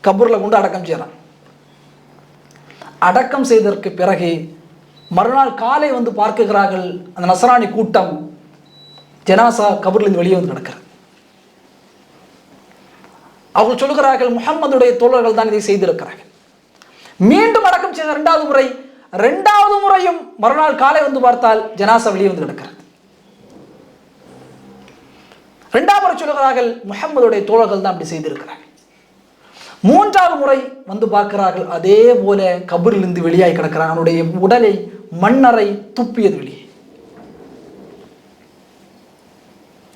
கபூர்ல கொண்டு அடக்கம் செய்யறான். அடக்கம் செய்ததற்கு பிறகு மறுநாள் காலை வந்து பார்க்குகிறார்கள், அந்த நஸரானி கூட்டம் ஜனாசா கபூர்லேருந்து வெளியே வந்து நடக்கிறது. அவர்கள் சொல்லுகிறார்கள், முஹம்மதுடைய தோழர்கள் தான் இதை செய்திருக்கிறார்கள். மீண்டும் அடக்கம் செய்த இரண்டாவது முறையும் மறுநாள் காலை வந்து பார்த்தால் ஜனாசா வெளியே வந்து கிடக்கிறது. இரண்டாவது முறை சொல்லுகிறார்கள், முஹம்மதுடைய தோழர்கள் தான் அப்படி செய்திருக்கிறார்கள். மூன்றாவது முறை வந்து பார்க்கிறார்கள், அதே போல கபரிலிருந்து வெளியாகி கிடக்கிறான். அவனுடைய உடலை மண்ணறை துப்பியது வெளியே.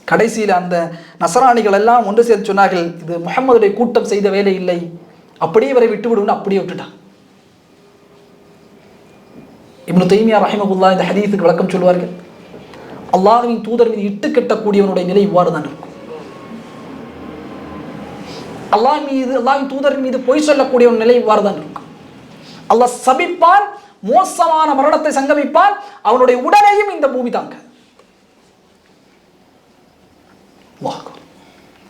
கடைசியில் அந்த நஸரானிகள் எல்லாம் ஒன்று சேர்த்து சொன்னார்கள், இது முஹம்மதுடைய கூட்டம் செய்த வேலை இல்லை, அப்படியே இவரை விட்டு விடுன்னு அப்படியே விட்டுட்டான். இப்னு தைமியா ரஹிமஹுல்லாஹ் இந்த ஹதீஸுக்கு விளக்கம் சொல்வார்கள், அல்லாஹ்வின் தூதர் மீது இட்டு கட்டக்கூடியவனுடைய நிலை இவ்வாறு தான் இருக்கும். அல்லாஹ்வின் தூதர் மீது பொய் சொல்லக்கூடியவன் நிலை இவ்வாறு தான் இருக்கும். அல்லாஹ் சபிப்பான், மோசமான மரணத்தை சங்கமிப்பான், அவனுடைய உடலையும் இந்த பூமி தாங்க.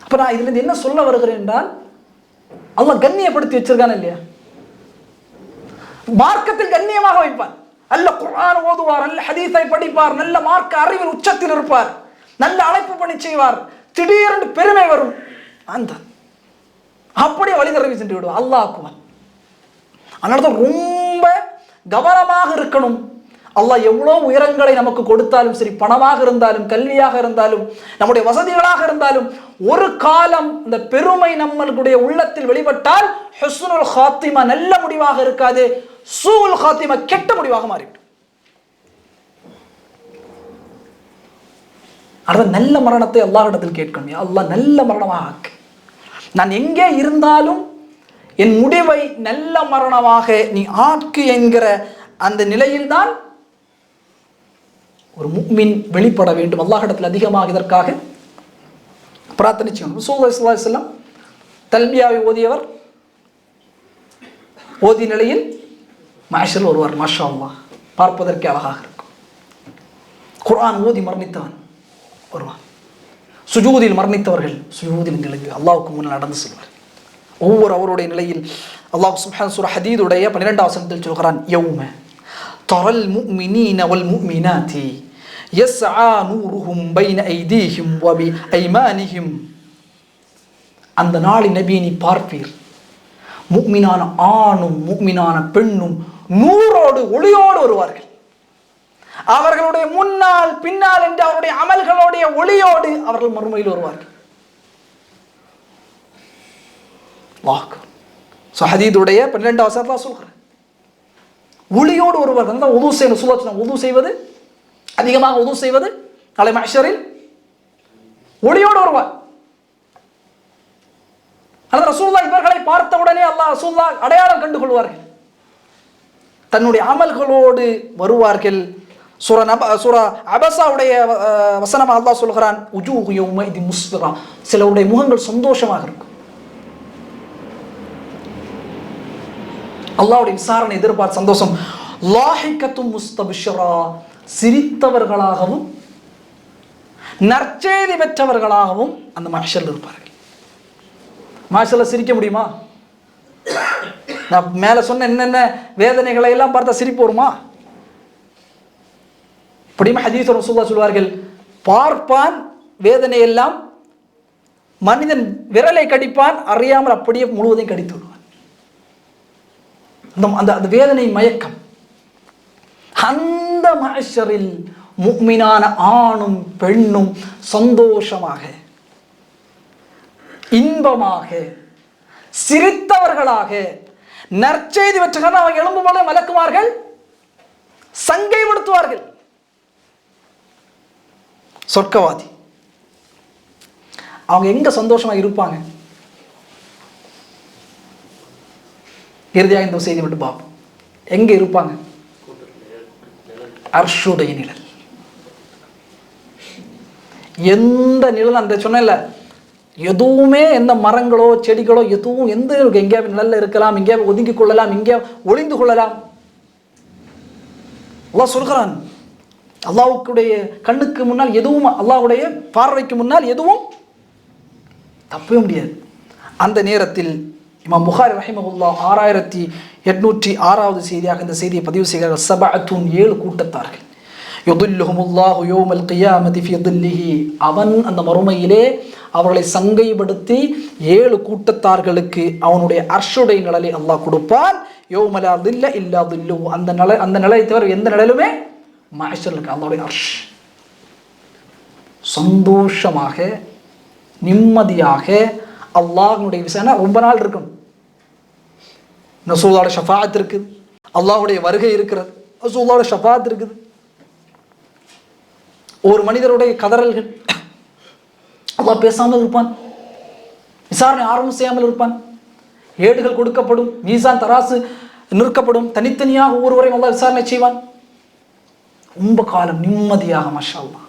அப்ப நான் இதுல இருந்து என்ன சொல்ல வருகிறேன் என்றால், அல்லாஹ் கண்ணியப்படுத்தி வச்சிருக்கான் இல்லையா? மார்க்கத்தில் கண்ணியமாக வைப்பான். நல்ல குர்ஆன் ஓதுவார், நல்ல ஹதீஸை படிப்பார், நல்ல மார்க்க அறிவின் உச்சத்தில் இருப்பார், நல்ல அழைப்பு பணி செய்வார், திடீரென்று பெருமை வரும், அந்த அப்படியே வழி தரவி சென்று விடுவார், அல்லாஹ் அக்பர். அதனால ரொம்ப கவனமாக இருக்கணும். அல்லாஹ் எவ்வளோ உயரங்களை நமக்கு கொடுத்தாலும் சரி, பணமாக இருந்தாலும் கல்வியாக இருந்தாலும் நம்முடைய வசதிகளாக இருந்தாலும், ஒரு காலம் இந்த பெருமை நம்மளுடைய உள்ளத்தில் வெளிப்பட்டால் ஹுஸ்னுல் ஹாத்திமா நல்ல முடிவாக இருக்காது, சூல் ஹாத்திமா கெட்ட முடிவாக மாறிவிடும். அதான் நல்ல மரணத்தை அல்லாஹ்விடத்தில் கேட்கணும். அல்லாஹ் நல்ல மரணமாக ஆக்கு, நான் எங்கே இருந்தாலும் என் முடிவை நல்ல மரணமாக நீ ஆக்கு என்கிற அந்த நிலையில்தான் ஒரு முஃமின் வெளிப்பட வேண்டும். அல்லாஹ்விடத்தில் அதிகமாக இதற்காக பிரார்த்தனை செய்யணும். ரசூலுல்லாஹி ஸல்லல்லாஹு அலைஹி வஸல்லம் தல்பியாவை ஓதியவர் ஓதிய நிலையில் மஹ்ஷரில் வருவார். மாஷா அல்லாஹ், பார்ப்பதற்கு அழகாக இருக்கும். குர்ஆன் ஓதி மரணித்தவன் வருவான். சுஜூதில் மரணித்தவர்கள் சுஜூதில் நிலையில் அல்லாஹ்வுக்கு முன்னால் நடந்து செல்வார். ஒவ்வொரு அவருடைய நிலையில் அல்லாஹ் சுப்ஹானஹு சூரா ஹதீதுடைய 12வது வசனத்தில் சொல்கிறான், யௌம தரல் முஃமினீன வல் முஃமினாத்தி யஸ்ஆ நூருஹும் பைன ஐதீஹிம் வ பி ஐமானிஹிம். அந்த நாளின் நபியை நீ பார்ப்பீர், முஃமினான ஆணும் முஃமினான பெண்ணும் நூறோடு ஒளியோடு வருவார்கள். அவர்களுடைய முன்னால் பின்னால் என்று அவருடைய அமல்களுடைய ஒளியோடு அவர்கள் மறுமையில் வருவார்கள். ஹதீதுடைய 12வது வசனத்தில் சொல்கிறேன், ஒளியோடு ஒருவர் தான் உது செய்யணும். சுல்லல்லாஹு உது செய்வது, அதிகமாக உது செய்வது நாளை மஹ்ஷரில் ஒளியோடு வருவார். ஆனால் ரசூலுல்லாஹ் இவர்களை பார்த்தவுடனே அல்லாஹ் ரசூலுல்லாஹ் அடையாளம் கண்டு கொள்வார்கள், தன்னுடைய அமல்களோடு வருவார்கள். சூரா அபஸாவுடைய வசனம் அல்லாஹ் சொல்கிறான், உஜூஹு யௌமைதி முஸ்ஃபிரா, சிலருடைய முகங்கள் சந்தோஷமாக இருக்கும். அல்லாஹ்வுடைய விசாரணை எதிர்பார்த்து சந்தோஷம். லாஹிகத்தும் முஸ்தபிஷரா, சிரித்தவர்களாகவும் நற்செய்தி பெற்றவர்களாகவும் அந்த மஹ்ஷரில் இருப்பார்கள். மஹ்ஷரில் சிரிக்க முடியுமா? நான் மேலே சொன்ன என்னென்ன வேதனைகளை எல்லாம் பார்த்தா சிரிப்பு வருமா? இப்படியுமே ஹதீஸ் ரசூலுல்லாஹ் சொல்வார்கள், பார்ப்பான் வேதனை எல்லாம், மனிதன் விரலை கடிப்பான், அறியாமல் அப்படியே முழுவதையும் கடித்து விடுவான். அந்த வேதனை மயக்கம். அந்த மஹ்ஷரில் முஃமினான ஆணும் பெண்ணும் சந்தோஷமாக இன்பமாக சிரித்தவர்களாக நற்செய்தி பெற்றவர்கள் அவங்க எழும்பும்போது மலக்குமார்கள் சங்கை படுத்துவார்கள். சொர்க்கவாதி அவங்க எங்க சந்தோஷமா இருப்பாங்க? இறுதியாக இந்த செய்தி மட்டும் பார்ப்போம். எங்க இருப்பாங்க? அர்ஷுடைய நிழல். எந்த நிழல், அந்த சொன்னேன்ல, எதுவுமே எந்த மரங்களோ செடிகளோ எதுவும் எந்த எங்கேயாவது நிழல்ல இருக்கலாம், எங்கேயாவது ஒதுங்கிக் கொள்ளலாம், எங்கேயாவது ஒளிந்து கொள்ளலாம். அல்லாஹ் சொல்கிறான், அல்லாஹ்வுடைய கண்ணுக்கு முன்னால் எதுவும், அல்லாஹ்வுடைய பார்வைக்கு முன்னால் எதுவும் தப்பவே முடியாது. அந்த நேரத்தில் இமாம் புகாரி ரஹிமஹுல்லாஹ் 6806வது செய்தியாக இந்த செய்தியை பதிவு செய்கிறார்கள். சபஅத்துன், 7 கூட்டத்தார்கள், யுதில்லுஹுமுல்லாஹு யௌமல் கியாமத்தி ஃபீ தில்லிஹி, அவன் அந்த மறுமையிலே அவர்களை சங்கைப்படுத்தி 7 கூட்டத்தார்களுக்கு அவனுடைய அர்ஷுடைய நிழலை அல்லாஹ் கொடுப்பான். யௌம லா தில்ல இல்லா தில்லுஹு, அந்த நிழலை தவிர எந்த நிழலுமே மஹ்ஷரில் இருக்கு. அல்லாஹ்வுடைய அர்ஷ். சந்தோஷமாக நிம்மதியாக அல்லாஹ்வுடைய விசாரணை ரொம்ப நாள் இருக்கும். ரசூலுல்லாஹ்வுடைய ஷஃபாஅத் இருக்குது, அல்லாஹ்வுடைய வருகை இருக்கிறது, ரசூலுல்லாஹ்வுடைய ஷஃபாஅத் இருக்குது. ஒரு மனிதருடைய கதறல்கள், அல்லாஹ் பேசாமல் இருப்பான், விசாரணை ஆரம்பம் செய்யாமல் இருப்பான், ஏடுகள் கொடுக்கப்படும், மீசான் தராசு நிற்கப்படும், தனித்தனியாக ஒவ்வொருவரையும் அல்லாஹ் விசாரணை செய்வான். ரொம்ப காலம் நிம்மதியாக, மாஷா அல்லாஹ்.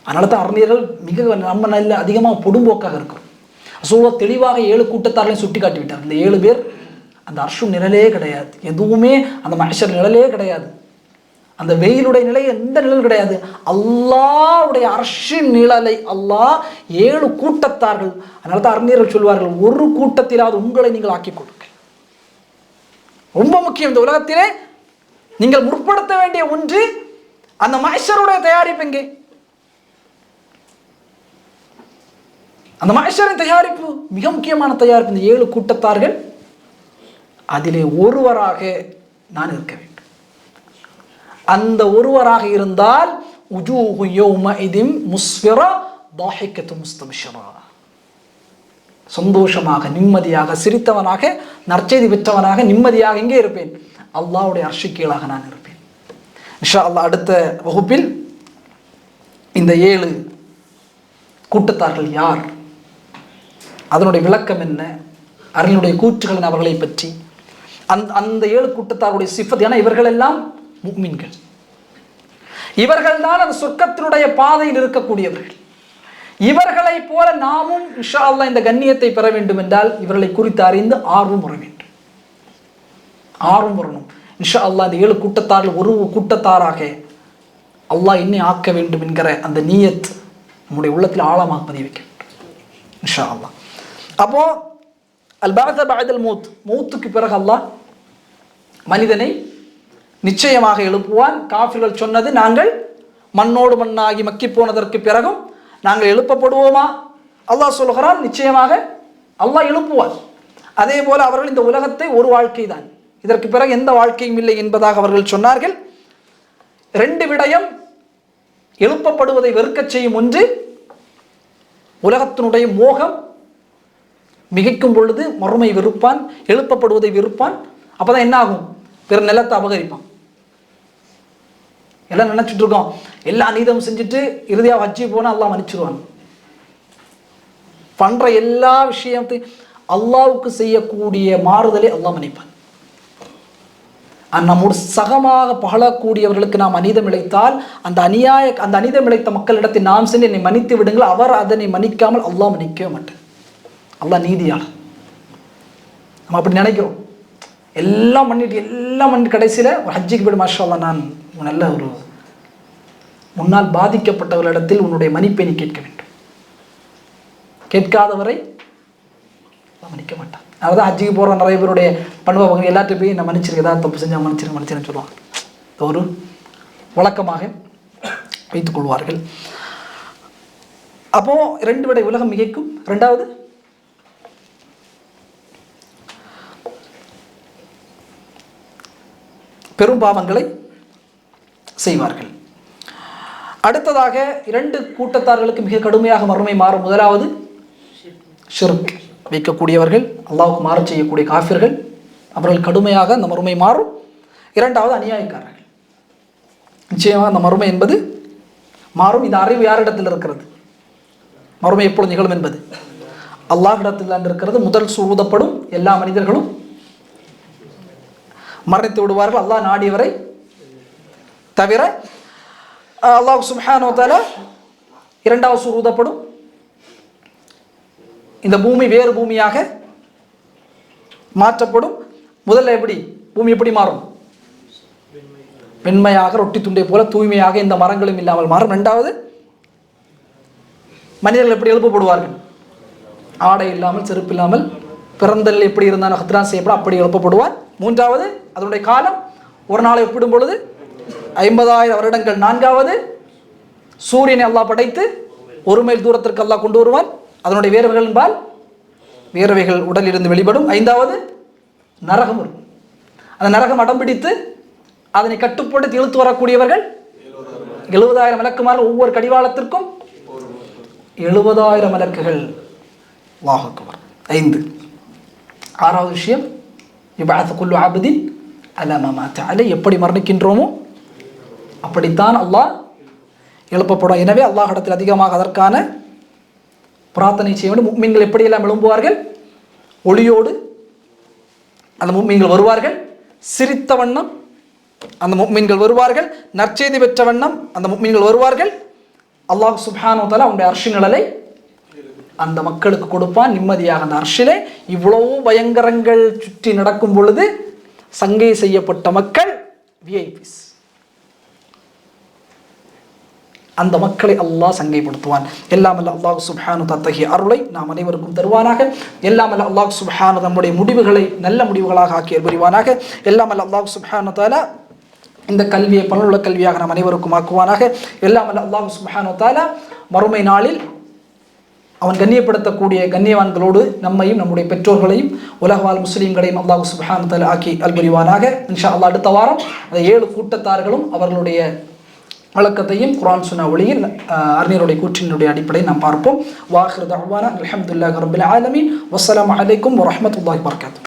அதனால தான் அறிஞர்கள் மிக நம்ம நல்ல அதிகமாக பொடும்போக்காக இருக்கிறோம். ரசூலுல்லாஹ் தெளிவாக 7 கூட்டத்தார்களையும் சுட்டி காட்டி விட்டார். இந்த 7 பேர் அந்த அர்ஷு நிழலே கிடையாது, எதுவுமே அந்த மஹ்ஷர் நிழலே கிடையாது, அந்த வெயிலுடைய நிலை எந்த நிழல் கிடையாது. அல்லாஹ்வுடைய அர்ஷின் நிழலை அல்லாஹ் 7 கூட்டத்தார்கள். அதனால தான் அறிஞர்கள் சொல்வார்கள், ஒரு கூட்டத்திலாவது உங்களை நீங்கள் ஆக்கிக் கொடுங்க. ரொம்ப முக்கியம். இந்த உலகத்திலே நீங்கள் முற்படுத்த வேண்டிய ஒன்று அந்த மஹ்ஷருடைய தயாரிப்பு எங்கே? அந்த மஹ்ஷரின் தயாரிப்பு மிக முக்கியமான தயாரிப்பு. இந்த 7 கூட்டத்தார்கள் அதிலே ஒருவராக நான் இருக்க வேண்டும். அந்த ஒருவராக இருந்தால் உஜூஹு யௌமஇதின் முஸ்ஃபிரா தாஹிகத்து முஸ்தபிஷரா, சந்தோஷமாக நிம்மதியாக சிரித்தவனாக நற்செய்தி பெற்றவனாக நிம்மதியாக எங்கே இருப்பேன்? அல்லாஹ்வுடைய அர்ஷ் கீழாக நான் இருப்பேன். இன்ஷா அல்லாஹ் அடுத்த வகுப்பில் இந்த 7 கூட்டத்தார்கள் யார், அதனுடைய விளக்கம் என்ன, அறிஞருடைய கூற்றுகளின் அவர்களை பற்றி, அந்த 7 கூட்டத்தாருடைய சிஃபத். ஏன்னா இவர்கள் எல்லாம் முஃமின்கள், இவர்கள் தான் அந்த சொர்க்கத்தினுடைய பாதையில் இருக்கக்கூடியவர்கள். இவர்களை போல நாமும் இன்ஷா அல்லாஹ் இந்த கண்ணியத்தை பெற வேண்டும் என்றால் இவர்களை குறித்து அறிந்து ஆர்வம் வர வேண்டும், ஆர்வம் வரணும். இன்ஷா அல்லாஹ் இந்த 7 கூட்டத்தாரில் ஒரு கூட்டத்தாராக அல்லாஹ் என்னை ஆக்க வேண்டும் என்கிற அந்த நியத் நம்முடைய உள்ளத்தில் ஆழமாக பதிய வைக்க வேண்டும் இன்ஷா அல்லாஹ். அப்போ அல் பஅத பஅதல் மௌத், மௌத்துக்கு பிறகு அல்லாஹ் மனிதனை நிச்சயமாக எழுப்புவான். காஃபிர்கள் சொன்னது நாங்கள் மண்ணோடு மண்ணாகி மக்கி போனதற்கு பிறகும் நாங்கள் எழுப்பப்படுவோமா? அல்லாஹ் சொல்கிறான் நிச்சயமாக அல்லாஹ் எழுப்புவார். அதே போல அவர்கள் இந்த உலகத்தை ஒரு வாழ்க்கை தான், இதற்கு பிறகு எந்த வாழ்க்கையும் இல்லை என்பதாக அவர்கள் சொன்னார்கள். 2 விடயம் எழுப்பப்படுவதை வெறுக்கச் செய்யும். ஒன்று, உலகத்தினுடைய மோகம் மிகைக்கும் பொழுது மறுமை வெறுப்பான், எழுப்பப்படுவதை வெறுப்பான். அப்பதான் என்ன ஆகும்? பிற நிலத்தை அபகரிப்பான். எல்லாம் நினைச்சிட்டு இருக்கோம், எல்லா நீதம் செஞ்சுட்டு இறுதியாக ஹஜ்ஜி போனா அல்லாஹ் மன்னிச்சிருவான். பண்ற எல்லா விஷயத்தையும் அல்லாஹ்வுக்கு செய்யக்கூடிய மாறுதலை அல்லாஹ் மன்னிப்பான். நம்மோடு சகமாக பகழக்கூடியவர்களுக்கு நாம் அநீதம் இழைத்தால் அந்த அநீதம் இழைத்த மக்களிடத்தில் நாம் சென்று என்னை மன்னித்து விடுங்கள், அவர் அதனை மன்னிக்காமல் அல்லாஹ் மன்னிக்கவே மாட்டேன். அல்லாஹ் நீதியாளர். நம்ம அப்படி நினைக்கிறோம், எல்லாம் பண்ணிட்டு கடைசியில் ஒரு ஹஜ்ஜிக்கு போய்ட்டு மாஷா அல்லாஹ் நான் நல்ல ஒரு முன்னால் பாதிக்கப்பட்டவர்களிடத்தில் உன்னுடைய மன்னிப்பை நீ கேட்க வேண்டும். கேட்காதவரை மன்னிக்க மாட்டான். அதாவது ஹஜ்ஜிக்கு போகிற நிறைய பேருடைய பண்பவங்க எல்லாத்தையும் போய் நான் மன்னிச்சிருக்கேன், ஏதாவது தப்பு செஞ்சால் மன்னிச்சிருன்னு சொல்லுவாங்க. ஒரு வழக்கமாக வைத்துக் கொள்வார்கள். அப்போ 2 விட உலகம் மிகைக்கும். 2வது, பெரும் பாவங்களை செய்வார்கள். அடுத்ததாக 2 கூட்டத்தார்களுக்கு மிக கடுமையாக மறுமை மாறும். முதலாவது ஷிர்க் வைக்கக்கூடியவர்கள், அல்லாஹ்வுக்கு மாறு செய்யக்கூடிய காஃபிர்கள், அவர்கள் கடுமையாக அந்த மறுமை மாறும். 2வது அநியாயக்காரர்கள். நிச்சயமாக அந்த மறுமை என்பது மாறும். இந்த அறிவு யாரிடத்தில் இருக்கிறது? மறுமை எப்பொழுது நிகழும் என்பது அல்லாஹ்விடத்தில் தான் இருக்கிறது. முதல் சூதப்படும், எல்லா மனிதர்களும் மரணித்து விடுவார்கள் அல்லாஹ் நாடியவரை தவிர. அல்லாஹ் சுப்ஹானஹு வ தஆலா 2வது சூர் ஊதப்படும். இந்த பூமி வேறு பூமியாக மாற்றப்படும். முதல்ல எப்படி பூமி எப்படி மாறும்? வெண்மையாக ரொட்டி துண்டை போல தூய்மையாக எந்த மரங்களும் இல்லாமல் மாறும். 2வது மனிதர்கள் எப்படி எழுப்பப்படுவார்கள்? ஆடை இல்லாமல், செருப்பு இல்லாமல், பிறந்தல் எப்படி இருந்தால் ஹத்ரான் செய்யப்படும் அப்படி எழுப்பப்படுவார். 3வது அதனுடைய காலம் ஒரு நாளை ஒப்பிடும் பொழுது 50,000 வருடங்கள். 4வது சூரியனை அல்லாஹ் படைத்து 1 மைல் தூரத்திற்கு அல்லாஹ் கொண்டு வருவான். அதனுடைய வேர்வைகள் என்பால் வேர்வைகள் உடலில் இருந்து வெளிப்படும். 5வது நரகம் வரும். அந்த நரகம் அடம் பிடித்து அதனை கட்டுப்படுத்தி இழுத்து வரக்கூடியவர்கள் 70,000 மலக்குமார்கள். ஒவ்வொரு கடிவாளத்திற்கும் 70,000 மலக்குகள். அல்லாஹ் அக்பர். 5. 6வது விஷயம், யுபஅத் குல்லு அப்தின் அலா மா மாத அலைஹி, எப்படி மரணிக்கின்றோமோ அப்படித்தான் அல்லாஹ் எழுப்பப்படும். எனவே அல்லாஹ்விடத்தில் அதிகமாக அதற்கான பிரார்த்தனை செய்ய வேண்டும். முஃமின்கள் எப்படியெல்லாம் எழும்புவார்கள்? ஒளியோடு அந்த முஃமின்கள் வருவார்கள். சிரித்த வண்ணம் அந்த முஃமின்கள் வருவார்கள். நற்செய்தி பெற்ற வண்ணம் அந்த முஃமின்கள் வருவார்கள். அல்லாஹ் சுப்ஹானஹு வ தஆலா அவனுடைய அர்ஷின் நிழலை அந்த மக்களுக்கு கொடுப்பான் நிம்மதியாக. அந்த அர்ஷிலே இவ்வளவு பயங்கரங்கள் சுற்றி நடக்கும் பொழுது சங்கை செய்யப்பட்ட மக்கள் விஐபிஸ், அந்த மக்களை அல்லாஹ் சங்கைப்படுத்துவான். எல்லாம் அல்ல அல்லாஹ் சுப்ஹானஹு வ தஆலா அருளை நாம் அனைவருக்கும் தருவானாக. எல்லாம் அல்ல அல்லாஹ் சுப்ஹானஹு நம்முடைய முடிவுகளை நல்ல முடிவுகளாக ஆக்கி புரிவானாக. எல்லாம் அல்ல அல்லாஹ் சுப்ஹானஹு வ தஆலா இந்த கல்வியை பலனுள்ள கல்வியாக நாம் அனைவருக்கும் ஆக்குவானாக. எல்லாம் வல்ல அல்லாஹ் சுப்ஹானஹு வ தஆலா மறுமை நாளில் அவன் கண்ணியப்படுத்தக்கூடிய கண்ணியவான்களோடு நம்மையும் நம்முடைய பெற்றோர்களையும் உலகவாழ் முஸ்லீம்களையும் அல்லாஹ் சுப்ஹானஹு வ தஆலா ஆக்கி அல்புரிவானாக. இன்ஷா அல்லாஹ் அடுத்த வாரம் அந்த 7 கூட்டத்தார்களும் அவர்களுடைய வழக்கத்தையும் குர்ஆன் சுன்னா ஒளியில் அறிஞருடைய கூற்றினுடைய அடிப்படையில் நாம் பார்ப்போம். வாஹிரு தஅவானா அல்ஹம்துலில்லாஹி ரப்பில் ஆலமீன். வஸ்ஸலாமு அலைக்கும் வரஹ்மத்துல்லாஹி வபரகாத்துஹு.